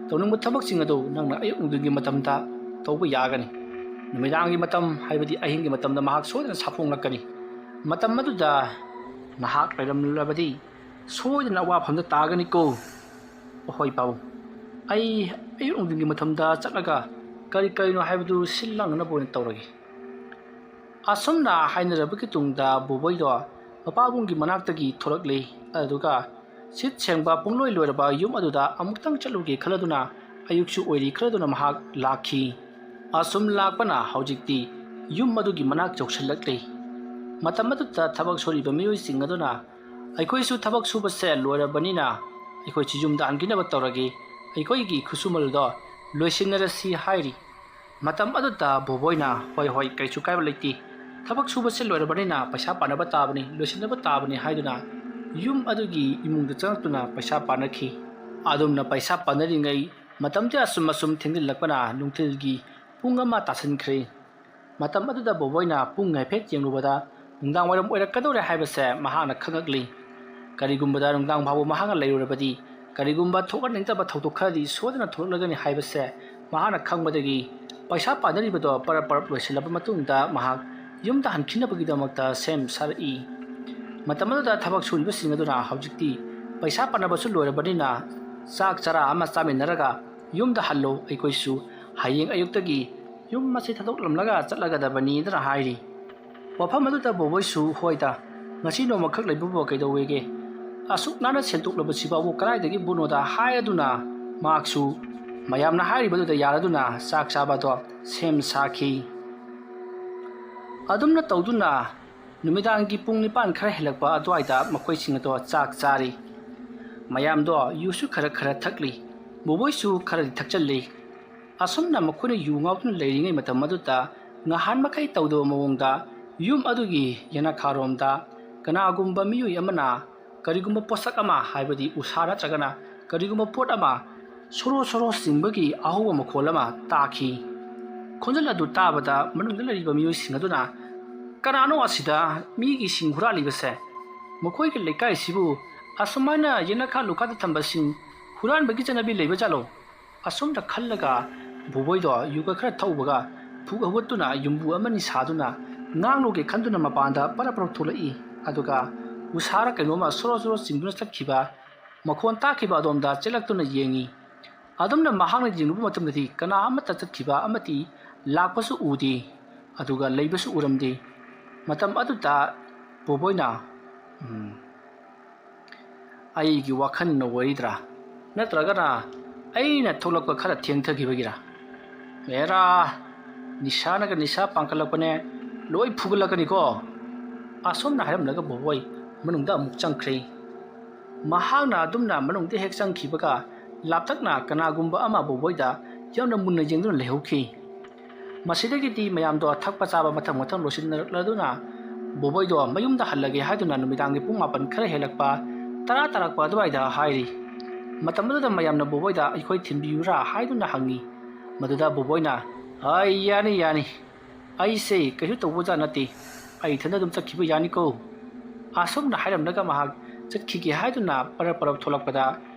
ꯇꯧꯅꯤꯡꯕ ꯊꯕꯛꯁꯤꯡ ꯑꯗꯨ ꯅꯪꯅ ꯑꯌꯨꯛ ꯅꯨꯡꯊꯤꯜꯒꯤ ꯃꯇꯝꯗ ꯇꯧꯕ ꯌꯥꯒꯅꯤ꯫ ꯅꯨꯃꯤꯗꯥꯡꯒꯤ ꯃꯇꯝ ꯍꯥꯏꯕꯗꯤ ꯑꯍꯤꯡꯒꯤ ꯃꯇꯝꯗ ꯃꯍꯥꯛ ꯁꯣꯏꯗꯅ ꯁꯥꯐꯣꯡꯂꯛꯀꯅꯤ꯫ ꯃꯇꯝ ꯑꯗꯨꯗ ꯅꯍꯥꯛ ꯂꯩꯔꯝꯂꯕꯗꯤ ꯁꯣꯏꯗꯅ ꯑꯋꯥꯐꯝꯗ ꯇꯥꯒꯅꯤꯀꯣ꯫ ꯍꯣꯏ ꯄꯥꯕꯨꯡ, ꯑꯩ ꯑꯌꯨꯛ ꯅꯨꯡꯊꯤꯜꯒꯤ ꯃꯇꯝꯗ ꯆꯠꯂꯒ ꯀꯔꯤꯅꯣ ꯍꯥꯏꯕꯗꯨ ꯁꯤꯜ ꯂꯥꯡꯅꯕ ꯑꯣꯏꯅ ꯇꯧꯔꯒꯦ꯫ ꯑꯁꯨꯝꯅ ꯍꯥꯏꯅꯔꯕꯒꯤ ꯇꯨꯡꯗ ꯕꯣꯕꯣꯏꯗꯣ ꯃꯄꯥꯕꯨꯡꯒꯤ ꯃꯅꯥꯛꯇꯒꯤ ꯊꯣꯔꯛꯂꯦ꯫ ꯑꯗꯨꯒ ꯁꯤꯠ ꯁꯦꯡꯕ ꯄꯨꯡꯂꯣꯏ ꯂꯣꯏꯔꯕ ꯌꯨꯝ ꯑꯗꯨꯗ ꯑꯃꯨꯛꯇꯪ ꯆꯠꯂꯨꯒꯦ ꯈꯜꯂꯗꯨꯅ ꯑꯌꯨꯛꯁꯨ ꯑꯣꯏꯔꯤ ꯈꯜꯂꯗꯨꯅ ꯃꯍꯥꯛ ꯂꯥꯛꯈꯤ꯫ ꯑꯁꯨꯝ ꯂꯥꯛꯄꯅ ꯍꯧꯖꯤꯛꯇꯤ ꯌꯨꯝ ꯑꯗꯨꯒꯤ ꯃꯅꯥꯛ ꯌꯧꯁꯤꯜꯂꯛꯂꯦ꯫ ꯃꯇꯝ ꯑꯗꯨꯗ ꯊꯕꯛ ꯁꯨꯔꯤꯕ ꯃꯤꯑꯣꯏꯁꯤꯡ ꯑꯗꯨꯅ ꯑꯩꯈꯣꯏꯁꯨ ꯊꯕꯛ ꯁꯨꯕꯁꯦ ꯂꯣꯏꯔꯕꯅꯤꯅ ꯑꯩꯈꯣꯏꯁꯨ ꯌꯨꯝꯗ ꯍꯟꯈꯤꯅꯕ ꯇꯧꯔꯒꯦ, ꯑꯩꯈꯣꯏꯒꯤ ꯈꯨꯠꯁꯨꯃꯜꯗꯣ ꯂꯣꯏꯁꯤꯟꯅꯔꯁꯤ ꯍꯥꯏꯔꯤ꯫ ꯃꯇꯝ ꯑꯗꯨꯗ ꯕꯣꯕꯣꯏꯅ ꯍꯣꯏ ꯀꯩꯁꯨ ꯀꯥꯏꯕ ꯂꯩꯇꯦ, ꯊꯕꯛ ꯁꯨꯕꯁꯦ ꯂꯣꯏꯔꯕꯅꯤꯅ ꯄꯩꯁꯥ ꯄꯥꯅꯕ ꯇꯥꯕꯅꯤ, ꯂꯣꯏꯁꯤꯟꯅꯕ តាꯕꯅꯤ ꯍꯥꯏꯗꯨꯅ ꯌꯨꯝ ꯑꯗꯨꯒꯤ ꯏꯃꯨꯡꯗ ꯆꯪꯉꯛꯇꯨꯅ ꯄꯩꯁꯥ ꯄꯥꯅꯈꯤ꯫ ꯑꯗꯨꯝꯅ ꯄꯩꯁꯥ ꯄꯥꯅꯔꯤꯉꯩ ꯃꯇꯝꯗꯤ ꯑꯁꯨꯝ ꯊꯦꯡꯖꯤꯜꯂꯛꯄꯅ ꯅꯨꯡꯊꯤꯜꯒꯤ ꯄꯨꯡ 1 ꯇꯥꯁꯤꯟꯈ꯭ꯔꯦ꯫ ꯃꯇꯝ ꯑꯗꯨꯗ ꯕꯣꯕꯣꯏꯅ ꯄꯨꯡ ꯍꯥꯏꯐꯦꯠ ꯌꯦꯡꯂꯨꯕꯗ ꯅꯨꯡꯗꯥꯡꯋꯥꯏꯔꯝ ꯑꯣꯏꯔꯛꯀꯗꯧꯔꯦ ꯍꯥꯏꯕꯁꯦ ꯃꯍꯥꯛꯅ ꯈꯪꯉꯛꯂꯤ꯫ ꯀꯔꯤꯒꯨꯝꯕꯗ ꯅꯨꯡꯗꯥꯡ ꯐꯥꯎꯕ ꯃꯍꯥꯛꯅ ꯂꯩꯔꯨꯔꯕꯗꯤ ꯀꯔꯤꯒꯨꯝꯕ ꯊꯣꯛꯍꯟꯅꯤꯡꯗꯕ ꯊꯧꯗꯣꯛ ꯈꯔꯗꯤ ꯁꯣꯏꯗꯅ ꯊꯣꯛꯂꯛꯂꯒꯅꯤ ꯍꯥꯏꯕꯁꯦ ꯃꯍꯥꯛꯅ ꯈꯪꯕꯗꯒꯤ ꯄꯩꯁꯥ ꯄꯥꯅꯔꯤꯕꯗꯣ ꯄꯔꯞ ꯂꯣꯏꯁꯤꯜꯂꯕ ꯃꯇꯨꯡꯗ ꯃꯍꯥꯛ ꯌꯨꯝꯗ ꯍꯟꯈꯤꯅꯕꯒꯤꯗꯃꯛꯇ ꯁꯦꯝ ꯁꯥꯔꯛꯏ꯫ ꯃꯇꯝ ꯑꯗꯨꯗ ꯊꯕꯛ ꯁꯨꯔꯤꯕꯁꯤꯡ ꯑꯗꯨꯅ ꯍꯧꯖꯤꯛꯇꯤ ꯄꯩꯁꯥ ꯄꯥꯅꯕꯁꯨ ꯂꯣꯏꯔꯕꯅꯤꯅ ꯆꯥꯛ ꯆꯔꯥ ꯑꯃ ಚಾಮಿꯟꯅꯔꯒ ꯌꯨꯝꯗ ꯍꯜꯂꯣ, ꯑꯩꯈꯣꯏꯁꯨ ꯍꯌꯦꯡ ꯑꯌꯨꯛꯇꯒꯤ ꯌꯨꯝ ꯑꯁꯤ ꯊꯥꯗꯣꯛꯂꯝꯂꯒ ꯆꯠꯂꯒꯗꯕꯅꯤꯗꯅ ꯍꯥꯏꯔꯤ꯫ ꯋꯥꯐꯝ ꯑꯗꯨꯗ ꯕꯣꯕꯣꯏꯁꯨ ꯍꯣꯏꯗ, ꯉꯁꯤ ꯅꯣꯡꯃꯈꯛ ꯂꯩꯕꯕꯨ ꯀꯩꯗꯧꯋꯦꯒꯦ, ꯑꯁꯨꯛ ꯅꯥꯟꯅ ꯁꯦꯡꯇꯣꯛꯂꯕꯁꯤꯐꯥꯎꯕ ꯀꯗꯥꯏꯗꯒꯤ ꯕꯨꯅꯣꯗ ꯍꯥꯏꯔꯗꯨꯅ ꯃꯍꯥꯛꯁꯨ ꯃꯌꯥꯝꯅ ꯍꯥꯏꯔꯤꯕꯗꯨꯗ ꯌꯥꯔꯗꯨꯅ ꯆꯥꯛ ꯆꯥꯕꯗꯣ ꯁꯦꯝ ꯁꯥꯈꯤ꯫ ꯑꯗꯨꯝꯅ ꯇꯧꯗꯨꯅ ꯅꯨꯃꯤꯗꯥꯡꯒꯤ ꯄꯨꯡ 9 ꯈꯔ ꯍꯦꯜꯂꯛꯄ ꯑꯗꯨꯋꯥꯏꯗ ꯃꯈꯣꯏꯁꯤꯡ ꯑꯗꯣ ꯆꯥꯛ ꯆꯥꯔꯤ꯫ ꯃꯌꯥꯝꯗꯣ ꯌꯨꯁꯨ ꯈꯔ ꯊꯛꯂꯤ, ꯕꯣꯕꯣꯏꯁꯨ ꯈꯔꯗꯤ ꯊꯛꯆꯜꯂꯤ꯫ ꯑꯁꯨꯝꯅ ꯃꯈꯣꯏꯅ ꯌꯨ ꯉꯥꯎꯗꯨꯅ ꯂꯩꯔꯤꯉꯩ ꯃꯇꯝ ꯑꯗꯨꯗ ꯉꯍꯥꯟ ꯃꯈꯩ ꯇꯧꯗꯕ ꯃꯑꯣꯡꯗ ꯌꯨꯝ ꯑꯗꯨꯒꯤ ꯌꯦꯅꯈꯥꯔꯣꯝꯗ ꯀꯅꯥꯒꯨꯝꯕ ꯃꯤꯑꯣꯏ ꯑꯃꯅ ꯀꯔꯤꯒꯨꯝꯕ ꯄꯣꯠꯁꯛ ꯑꯃ ꯍꯥꯏꯕꯗꯤ ꯎꯁꯥ ꯅꯠꯇ꯭ꯔꯒꯅ ꯀꯔꯤꯒꯨꯝꯕ ꯄꯣꯠ ꯑꯃ ꯁꯣꯔꯣ ꯆꯤꯡꯕꯒꯤ ꯑꯍꯧꯕ ꯃꯈꯣꯜ ꯑꯃ ꯇꯥꯈꯤ꯫ ꯈꯣꯟꯖꯦꯜ ꯑꯗꯨ ꯇꯥꯕꯗ ꯃꯅꯨꯡꯗ ꯂꯩꯔꯤꯕ ꯃꯤꯑꯣꯏꯁꯤꯡ ꯑꯗꯨꯅ ꯀꯅꯥꯅꯣ ꯑꯁꯤꯗ ꯃꯤꯒꯤ ꯁꯤꯡ ꯍꯨꯔꯥꯜꯂꯤꯕꯁꯦ, ꯃꯈꯣꯏꯒꯤ ꯂꯩꯀꯥꯏꯁꯤꯕꯨ ꯑꯁꯨꯃꯥꯏꯅ ꯌꯦꯅꯈꯥ ꯂꯨꯈꯥꯗ ꯊꯝꯕꯁꯤꯡ ꯍꯨꯔꯥꯟꯕꯒꯤ ꯆꯠꯅꯕꯤ ꯂꯩꯕꯖꯥꯠꯂꯣ ꯑꯁꯣꯝꯗ ꯈꯜꯂꯒ ꯕꯣꯕꯣꯏꯗꯣ ꯌꯨꯒ ꯈꯔ ꯊꯧꯕꯒ ꯐꯨꯛ ꯍꯧꯒꯠꯇꯨꯅ ꯌꯨꯝꯕꯨ ꯑꯃꯅꯤ ꯁꯥꯗꯨꯅ ꯉꯥꯡꯂꯨꯒꯦ ꯈꯟꯗꯨꯅ ꯃꯄꯥꯟꯗ ꯄꯔꯞ ꯊꯣꯛꯂꯛꯏ ꯑꯗꯨꯒ ꯎꯁꯥꯔ ꯀꯩꯅꯣꯝꯃ ꯁꯣꯔꯣ ꯆꯤꯡꯗꯨꯅ ꯆꯠꯈꯤꯕ ꯃꯈꯣꯟ ꯇꯥꯈꯤꯕ ꯑꯗꯣꯝꯗ ꯆꯦꯜꯂꯛꯇꯨꯅ ꯌꯦꯡꯉꯤ ꯑꯗꯨꯝꯅ ꯃꯍꯥꯛꯅ ꯌꯦꯡꯂꯨꯕ ꯃꯇꯝꯗꯗꯤ ꯀꯅꯥ ꯑꯃꯠꯇ ꯆꯠꯈꯤꯕ ꯑꯃꯗꯤ ꯂꯥꯛꯄꯁꯨ ꯎꯗꯦ ꯑꯗꯨꯒ ꯂꯩꯕꯁꯨ ꯎꯔꯝꯗꯦ ꯃꯇꯝ ꯑꯗꯨꯗ ꯕꯣꯕꯣꯏꯅ ꯑꯩꯒꯤ ꯋꯥꯈꯜꯅ ꯑꯣꯏꯔꯤꯗ꯭ꯔꯥ ꯅꯠꯇ꯭ꯔꯒꯅ ꯑꯩꯅ ꯊꯣꯛꯂꯛꯄ ꯈꯔ ꯊꯦꯡꯊꯈꯤꯕꯒꯤꯔꯥ ꯑꯦꯔꯥ ꯅꯤꯁꯥꯅꯒ ꯅꯤꯁꯥ ꯄꯥꯡꯈꯠꯂꯛꯄꯅꯦ ꯂꯣꯏ ꯐꯨꯒꯠꯂꯛꯀꯅꯤꯀꯣ ꯑꯁꯣꯝꯅ ꯍꯥꯏꯔꯝꯂꯒ ꯕꯣꯕꯣꯏ ꯃꯅꯨꯡꯗ ꯑꯃꯨꯛ ꯆꯪꯈ꯭ꯔꯦ ꯃꯍꯥꯛꯅ ꯑꯗꯨꯝꯅ ꯃꯅꯨꯡꯗ ꯍꯦꯛ ꯆꯪꯈꯤꯕꯒ ꯂꯥꯞꯇꯛꯅ ꯀꯅꯥꯒꯨꯝꯕ ꯑꯃ ꯕꯣꯕꯣꯏꯗ ꯌꯥꯝꯅ ꯃꯨꯟꯅ ꯌꯦꯡꯗꯨꯅ ꯂꯩꯍꯧꯈꯤ ꯃꯁꯤꯗꯒꯤꯗꯤ ꯃꯌꯥꯝꯗꯣ ꯊꯛꯄ ꯆꯥꯕ ꯃꯊꯪ ꯂꯣꯏꯁꯤꯟꯅꯔꯛꯂꯗꯨꯅ ꯕꯣꯕꯣꯏꯗꯣ ꯃꯌꯨꯝꯗ ꯍꯜꯂꯒꯦ ꯍꯥꯏꯗꯨꯅ ꯅꯨꯃꯤꯗꯥꯡꯒꯤ ꯄꯨꯡ 9 ꯈꯔ ꯍꯦꯜꯂꯛꯄ 10 ꯇꯥꯔꯛꯄ ꯑꯗꯨꯋꯥꯏꯗ ꯍꯥꯏꯔꯤ ꯃꯇꯝ ꯑꯗꯨꯗ ꯃꯌꯥꯝꯅ ꯕꯣꯕꯣꯏꯗ ꯑꯩꯈꯣꯏ ꯊꯤꯟꯕꯤꯌꯨꯔꯥ ꯍꯥꯏꯗꯨꯅ ꯍꯪꯉꯤ ꯃꯗꯨꯗ ꯕꯣꯕꯣꯏꯅ ꯌꯥꯅꯤ ꯑꯩꯁꯦ ꯀꯩꯁꯨ ꯇꯧꯕꯖꯥꯠ ꯅꯠꯇꯦ ꯑꯩ ꯏꯊꯟꯗ ꯑꯗꯨꯝ ꯆꯠꯈꯤꯕ ꯌꯥꯅꯤꯀꯣ ꯑꯁꯨꯝꯅ ꯍꯥꯏꯔꯝꯂꯒ ꯃꯍꯥꯛ ꯆꯠꯈꯤꯒꯦ ꯍꯥꯏꯗꯨꯅ ꯄꯔꯞ ꯊꯣꯛꯂꯛꯄꯗ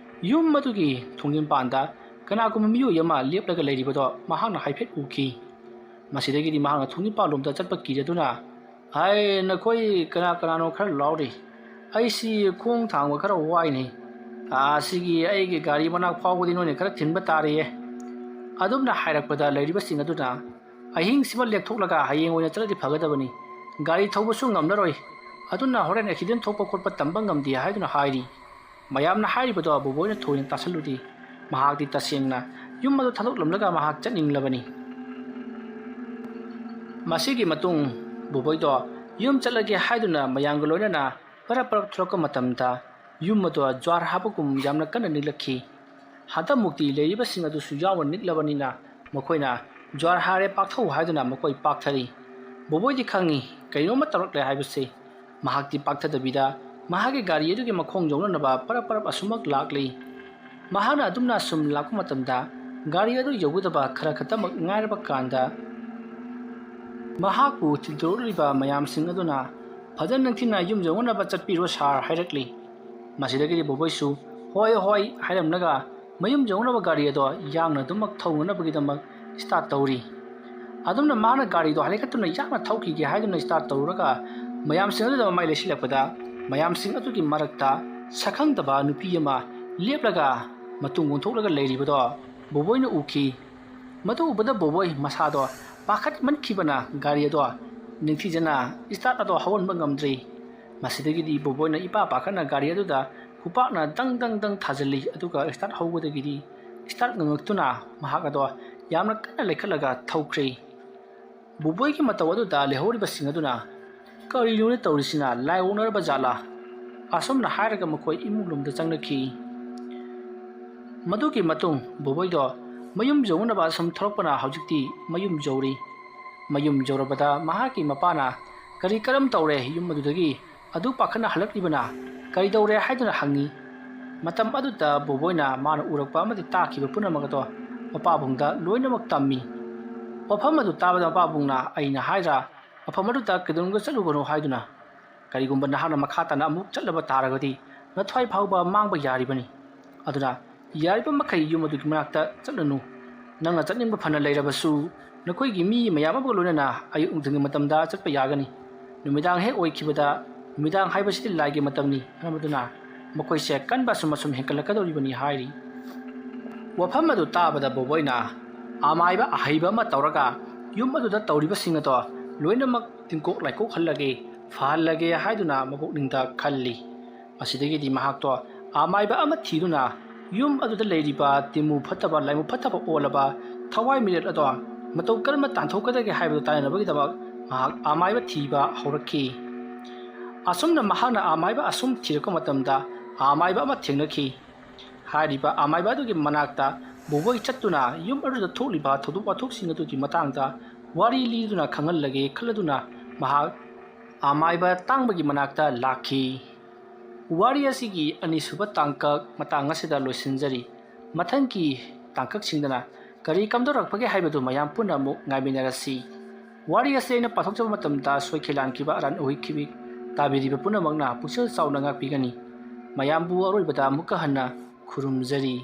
ꯌꯨꯝ ꯑꯗꯨꯒꯤ ꯊꯣꯡꯖꯤꯟꯄꯥꯟꯗ ꯀꯅꯥꯒꯨꯝꯕ ꯃꯤꯑꯣꯏ ꯑꯃ ꯂꯦꯞꯂꯒ ꯂꯩꯔꯤꯕꯗꯣ ꯃꯍꯥꯛꯅ ꯍꯥꯏꯐꯦꯠ ꯎꯈꯤ ꯃꯁꯤꯗꯒꯤꯗꯤ ꯃꯍꯥꯛꯅ ꯊꯣꯡꯖꯤꯟꯄꯥꯟꯂꯣꯝꯗ ꯆꯠꯄ ꯀꯤꯖꯗꯨꯅ ꯅꯈꯣꯏ ꯀꯅꯥꯅꯣ ꯈꯔ ꯂꯥꯎꯔꯤ ꯑꯩꯁꯤ ꯈꯣꯡ ꯊꯥꯡꯕ ꯈꯔ ꯋꯥꯏꯅꯤ ꯑꯁꯤꯒꯤ ꯑꯩꯒꯤ ꯒꯥꯔꯤ ꯃꯅꯥꯛ ꯐꯥꯎꯕꯗꯤ ꯅꯣꯏꯅ ꯈꯔ ꯊꯤꯟꯕ ꯇꯥꯔꯤꯌꯦ ꯑꯗꯨꯝꯅ ꯍꯥꯏꯔꯛꯄꯗ ꯂꯩꯔꯤꯕꯁꯤꯡ ꯑꯗꯨꯅ ꯑꯍꯤꯡꯁꯤꯃ ꯂꯦꯛꯊꯣꯛꯂꯒ ꯍꯌꯦꯡ ꯑꯣꯏꯅ ꯆꯠꯂꯗꯤ ꯐꯒꯗꯕꯅꯤ ꯒꯥꯔꯤ ꯊꯧꯕꯁꯨ ꯉꯝꯂꯔꯣꯏ ꯑꯗꯨꯅ ꯍꯣꯔꯦꯟ ꯑꯦꯛꯁꯤꯗꯦꯟ ꯊꯣꯛꯄ ꯈꯣꯠꯄ ꯇꯝꯕ ꯉꯝꯗꯦ ꯍꯥꯏꯗꯨꯅ ꯍꯥꯏꯔꯤ ꯃꯌꯥꯝꯅ ꯍꯥꯏꯔꯤꯕꯗꯣ ꯕꯣꯕꯣꯏꯅ ꯊꯣꯏꯅ ꯇꯥꯁꯜꯂꯨꯗꯦ ꯃꯍꯥꯛꯇꯤ ꯇꯁꯦꯡꯅ ꯌꯨꯝ ꯑꯗꯨ ꯊꯥꯗꯣꯛꯂꯝꯂꯒ ꯃꯍꯥꯛ ꯆꯠꯅꯤꯡꯂꯕꯅꯤ ꯃꯁꯤꯒꯤ ꯃꯇꯨꯡ ꯕꯣꯕꯣꯏꯗꯣ ꯌꯨꯝ ꯆꯠꯂꯒꯦ ꯍꯥꯏꯗꯨꯅ ꯃꯌꯥꯝꯒ ꯂꯣꯏꯅꯅ ꯄꯔꯞ ꯊꯣꯛꯂꯛꯄ ꯃꯇꯝꯗ ꯌꯨꯝ ꯑꯗꯨ ꯖ꯭ꯋꯥꯔ ꯍꯥꯞꯄꯒꯨꯝ ꯌꯥꯝꯅ ꯀꯟꯅ ꯅꯤꯛꯂꯛꯈꯤ ꯍꯟꯗꯛꯃꯨꯛꯇꯤ ꯂꯩꯔꯤꯕꯁꯤꯡ ꯑꯗꯨꯁꯨ ꯌꯥꯎꯅ ꯅꯤꯛꯂꯕꯅꯤꯅ ꯃꯈꯣꯏꯅ ꯖ꯭ꯋꯥꯔ ꯍꯥꯔꯦ ꯄꯥꯛꯊꯧ ꯍꯥꯏꯗꯨꯅ ꯃꯈꯣꯏ ꯄꯥꯛꯊꯔꯤ ꯕꯣꯕꯣꯏꯗꯤ ꯈꯪꯉꯤ ꯀꯩꯅꯣꯝꯃ ꯇꯧꯔꯛꯂꯦ ꯍꯥꯏꯕꯁꯤ ꯃꯍꯥꯛꯇꯤ ꯄꯥꯛꯊꯗꯕꯤꯗ ꯃꯍꯥꯛꯀꯤ ꯒꯥꯔꯤ ꯑꯗꯨꯒꯤ ꯃꯈꯣꯡ ꯌꯧꯅꯅꯕ ꯄꯔꯞ ꯑꯁꯨꯃꯛ ꯂꯥꯛꯂꯤ ꯃꯍꯥꯛꯅ ꯑꯗꯨꯝꯅ ꯁꯨꯝ ꯂꯥꯛꯄ ꯃꯇꯝꯗ ꯒꯥꯔꯤ ꯑꯗꯨ ꯌꯧꯒꯗꯕ ꯈꯔ ꯈꯛꯇꯃꯛ ꯉꯥꯏꯔꯕ ꯀꯥꯟꯗ ꯃꯍꯥꯛꯄꯨ ꯊꯤꯟꯗꯣꯔꯛꯂꯤꯕ ꯃꯌꯥꯝꯁꯤꯡ ꯑꯗꯨꯅ ꯐꯖꯅ ꯅꯤꯡꯊꯤꯅ ꯌꯨꯝ ꯌꯧꯅꯅꯕ ꯆꯠꯄꯤꯔꯣ ꯁꯥꯔ ꯍꯥꯏꯔꯛꯂꯤ ꯃꯁꯤꯗꯒꯤꯗꯤ ꯕꯣꯕꯣꯏꯁꯨ ꯍꯣꯏ ꯍꯥꯏꯔꯝꯂꯒ ꯃꯌꯨꯝ ꯌꯧꯅꯕ ꯒꯥꯔꯤ ꯑꯗꯣ ꯌꯥꯡꯅ ꯑꯗꯨꯃꯛ ꯊꯧꯅꯅꯕꯒꯤꯗꯃꯛ ꯁ꯭ꯇꯥꯔꯠ ꯇꯧꯔꯤ ꯑꯗꯨꯝꯅ ꯃꯥꯅ ꯒꯥꯔꯤꯗꯣ ꯍꯥꯏꯒꯠꯇꯨꯅ ꯌꯥꯡꯅ ꯊꯧꯈꯤꯒꯦ ꯍꯥꯏꯗꯨꯅ ꯁ꯭ꯇꯥꯔꯠ ꯇꯧꯔꯒ ꯃꯌꯥꯝꯁꯤꯡ ꯑꯗꯨꯗ ꯃꯃꯥꯏ ꯂꯩꯁꯤꯜꯂꯛꯄꯗ ꯃꯌꯥꯝꯁꯤꯡ ꯑꯗꯨꯒꯤ ꯃꯔꯛꯇ ꯁꯛꯈꯪꯗꯕ ꯅꯨꯄꯤ ꯑꯃ ꯂꯦꯞꯂꯒ ꯃꯇꯨꯡ ꯑꯣꯟꯊꯣꯛꯂꯒ ꯂꯩꯔꯤꯕꯗꯣ ꯕꯣꯕꯣꯏꯅ ꯎꯈꯤ ꯃꯗꯨ ꯎꯕꯗ ꯕꯣꯕꯣꯏ ꯃꯁꯥꯗꯣ ꯄꯥꯈꯠꯃꯟꯈꯤꯕꯅ ꯒꯥꯔꯤ ꯑꯗꯣ ꯅꯤꯡꯊꯤꯖꯅ ꯁ꯭ꯇꯥꯔꯠ ꯑꯗꯣ ꯍꯧꯍꯟꯕ ꯉꯝꯗ꯭ꯔꯤ ꯃꯁꯤꯗꯒꯤꯗꯤ ꯕꯣꯕꯣꯏꯅ ꯄꯥꯈꯠꯅ ꯒꯥꯔꯤ ꯑꯗꯨꯗ ꯈꯨꯄꯥꯛꯅ ꯗꯪ ꯊꯥꯖꯤꯜꯂꯤ ꯑꯗꯨꯒ ꯁ꯭ꯇꯥꯔꯠ ꯍꯧꯕꯗꯒꯤꯗꯤ ꯁ꯭ꯇꯥꯔꯠ ꯉꯪꯉꯛꯇꯨꯅ ꯃꯍꯥꯛ ꯑꯗꯣ ꯌꯥꯝꯅ ꯀꯟꯅ ꯂꯩꯈꯠꯂꯒ ꯊꯧꯈ꯭ꯔꯦ ꯕꯣꯕꯣꯏꯒꯤ ꯃꯇꯧ ꯑꯗꯨꯗ ꯂꯩꯍꯧꯔꯤꯕꯁꯤꯡ ꯑꯗꯨꯅ ꯀꯔꯤꯅꯣꯅꯦ ꯇꯧꯔꯤꯁꯤꯅ ꯂꯥꯏ ꯑꯣꯛꯅꯔꯕ ꯖꯥꯠꯂꯥ ꯑꯁꯨꯝꯅ ꯍꯥꯏꯔꯒ ꯃꯈꯣꯏ ꯏꯃꯨꯡꯂꯣꯝꯗ ꯆꯪꯅꯈꯤ ꯃꯗꯨꯒꯤ ꯃꯇꯨꯡ ꯕꯣꯕꯣꯏꯗꯣ ꯃꯌꯨꯝ ꯌꯧꯅꯕ ꯁꯨꯝ ꯊꯧꯔꯛꯄꯅ ꯍꯧꯖꯤꯛꯇꯤ ꯃꯌꯨꯝ ꯌꯧꯔꯤ ꯃꯌꯨꯝ ꯌꯧꯔꯕꯗ ꯃꯍꯥꯛꯀꯤ ꯃꯄꯥꯅ ꯀꯔꯝ ꯇꯧꯔꯦ ꯌꯨꯝ ꯑꯗꯨꯗꯒꯤ ꯑꯗꯨ ꯄꯥꯈꯠꯅ ꯍꯜꯂꯛꯂꯤꯕꯅ ꯀꯔꯤꯗꯧꯔꯦ ꯍꯥꯏꯗꯨꯅ ꯍꯪꯉꯤ ꯃꯇꯝ ꯑꯗꯨꯗ ꯕꯣꯕꯣꯏꯅ ꯃꯥꯅ ꯎꯔꯛꯄ ꯑꯃꯗꯤ ꯇꯥꯈꯤꯕ ꯄꯨꯝꯅꯃꯛ ꯑꯗꯣ ꯃꯄꯥꯕꯨꯡꯗ ꯂꯣꯏꯅꯃꯛ ꯇꯝꯃꯤ ꯋꯥꯐꯝ ꯑꯗꯨ ꯇꯥꯕꯗ ꯃꯄꯥꯕꯨꯡꯅ ꯑꯩꯅ ꯍꯥꯏꯗ꯭ꯔꯥ ꯃꯐꯝ ꯑꯗꯨꯗ ꯀꯩꯗꯧꯅꯨꯡꯗ ꯆꯠꯂꯨꯒꯅꯨ ꯍꯥꯏꯗꯨꯅ ꯀꯔꯤꯒꯨꯝꯕ ꯅꯍꯥꯛꯅ ꯃꯈꯥ ꯇꯥꯅ ꯑꯃꯨꯛ ꯆꯠꯂꯕ ꯇꯥꯔꯒꯗꯤ ꯅꯊ꯭ꯋꯥꯏ ꯐꯥꯎꯕ ꯃꯥꯡꯕ ꯌꯥꯔꯤꯕꯅꯤ ꯑꯗꯨꯅ ꯌꯥꯔꯤꯕ ꯃꯈꯩ ꯌꯨꯝ ꯑꯗꯨꯒꯤ ꯃꯅꯥꯛꯇ ꯆꯠꯂꯅꯨ ꯅꯪꯅ ꯆꯠꯅꯤꯡꯕ ꯐꯅ ꯂꯩꯔꯕꯁꯨ ꯅꯈꯣꯏꯒꯤ ꯃꯤ ꯃꯌꯥꯝ ꯑꯃꯒ ꯂꯣꯏꯅꯅ ꯑꯌꯨꯛ ꯅꯨꯡꯊꯤꯜꯒꯤ ꯃꯇꯝꯗ ꯆꯠꯄ ꯌꯥꯒꯅꯤ ꯅꯨꯃꯤꯗꯥꯡ ꯍꯦꯛ ꯑꯣꯏꯈꯤꯕꯗ ꯅꯨꯃꯤꯗꯥꯡ ꯍꯥꯏꯕꯁꯤꯗꯤ ꯂꯥꯏꯒꯤ ꯃꯇꯝꯅꯤ ꯃꯔꯝ ꯃꯈꯣꯏꯁꯦ ꯀꯟꯕ ꯑꯁꯨꯝ ꯍꯦꯟꯒꯠꯂꯛꯀꯗꯧꯔꯤꯕꯅꯤ ꯍꯥꯏꯔꯤ ꯋꯥꯐꯝ ꯑꯗꯨ ꯇꯥꯕꯗ ꯕꯣꯕꯣꯏꯅ ꯑꯃꯥꯏꯕ ꯑꯍꯩꯕ ꯑꯃ ꯇꯧꯔꯒ ꯌꯨꯝ ꯑꯗꯨꯗ ꯇꯧꯔꯤꯕꯁꯤꯡ ꯑꯗꯣ ꯂꯣꯏꯅꯃꯛ ꯇꯤꯡꯀꯣꯛ ꯂꯥꯏꯀꯣꯛꯍꯜꯂꯒꯦ ꯐꯍꯜꯂꯒꯦ ꯍꯥꯏꯗꯨꯅ ꯃꯄꯨꯛꯅꯤꯡꯗ ꯈꯜꯂꯤ ꯃꯁꯤꯗꯒꯤꯗꯤ ꯃꯍꯥꯛꯇꯣ ꯑꯃꯥꯏꯕ ꯑꯃ ꯊꯤꯗꯨꯅ ꯌꯨꯝ ꯑꯗꯨꯗ ꯂꯩꯔꯤꯕ ꯇꯤꯃꯨ ꯐꯠꯇꯕ ꯂꯥꯏꯃꯨ ꯐꯠꯇꯕ ꯑꯣꯜꯂꯕ ꯊꯋꯥꯏ ꯃꯤꯔꯦꯜ ꯑꯗꯣ ꯃꯇꯧ ꯀꯔꯝꯅ ꯇꯥꯟꯊꯣꯛꯀꯗꯒꯦ ꯍꯥꯏꯕꯗꯨ ꯇꯥꯟꯅꯅꯕꯒꯤꯗꯃꯛ ꯃꯍꯥꯛ ꯑꯃꯥꯏꯕ ꯊꯤꯕ ꯍꯧꯔꯛꯈꯤ ꯑꯁꯨꯝꯅ ꯃꯍꯥꯛꯅ ꯑꯃꯥꯏꯕ ꯑꯁꯨꯝ ꯊꯤꯔꯛꯄ ꯃꯇꯝꯗ ꯑꯃꯥꯏꯕ ꯑꯃ ꯊꯦꯡꯅꯈꯤ ꯍꯥꯏꯔꯤꯕ ꯑꯃꯥꯏꯕ ꯑꯗꯨꯒꯤ ꯃꯅꯥꯛꯇ ꯕꯣꯕꯣꯏ ꯆꯠꯇꯨꯅ ꯌꯨꯝ ꯑꯗꯨꯗ ꯊꯣꯛꯂꯤꯕ ꯊꯧꯗꯣꯛ ꯋꯥꯊꯣꯛꯁꯤꯡ ꯑꯗꯨꯒꯤ ꯃꯇꯥꯡꯗ ꯋꯥꯔꯤ ꯂꯤꯗꯨꯅ ꯈꯪꯍꯜꯂꯒꯦ ꯈꯜꯂꯗꯨꯅ ꯃꯍꯥꯛ ꯑꯃꯥꯏꯕ ꯇꯥꯡꯕꯒꯤ ꯃꯅꯥꯛꯇ ꯂꯥꯛꯈꯤ ꯋꯥꯔꯤ ꯑꯁꯤꯒꯤ ꯑꯅꯤꯁꯨꯕ ꯇꯥꯡꯀꯛ ꯃꯇꯥꯡ ꯑꯁꯤꯗ ꯂꯣꯏꯁꯤꯟꯖꯔꯤ ꯃꯊꯪꯒꯤ ꯇꯥꯡꯀꯛꯁꯤꯡꯗꯅ ꯀꯔꯤ ꯀꯝꯗꯧꯔꯛꯄꯒꯦ ꯍꯥꯏꯕꯗꯨ ꯃꯌꯥꯝ ꯄꯨꯟꯅ ꯑꯃꯨꯛ ꯉꯥꯏꯃꯤꯟꯅꯔꯁꯤ ꯋꯥꯔꯤ ꯑꯁꯤ ꯑꯩꯅ ꯄꯥꯊꯣꯛꯆꯕ ꯃꯇꯝꯗ ꯁꯣꯏꯈꯤ ꯂꯥꯟꯈꯤꯕ ꯑꯔꯥꯟ ꯑꯣꯏꯈꯤꯕꯤ ꯇꯥꯕꯤꯔꯤꯕ ꯄꯨꯝꯅꯃꯛꯅ ꯄꯨꯛꯆꯦꯜ ꯆꯥꯎꯅ ꯉꯥꯛꯄꯤꯒꯅꯤ ꯃꯌꯥꯝꯕꯨ ꯑꯔꯣꯏꯕꯗ ꯑꯃꯨꯛꯀ ꯍꯟꯅ ꯈꯨꯔꯨꯝꯖꯔꯤ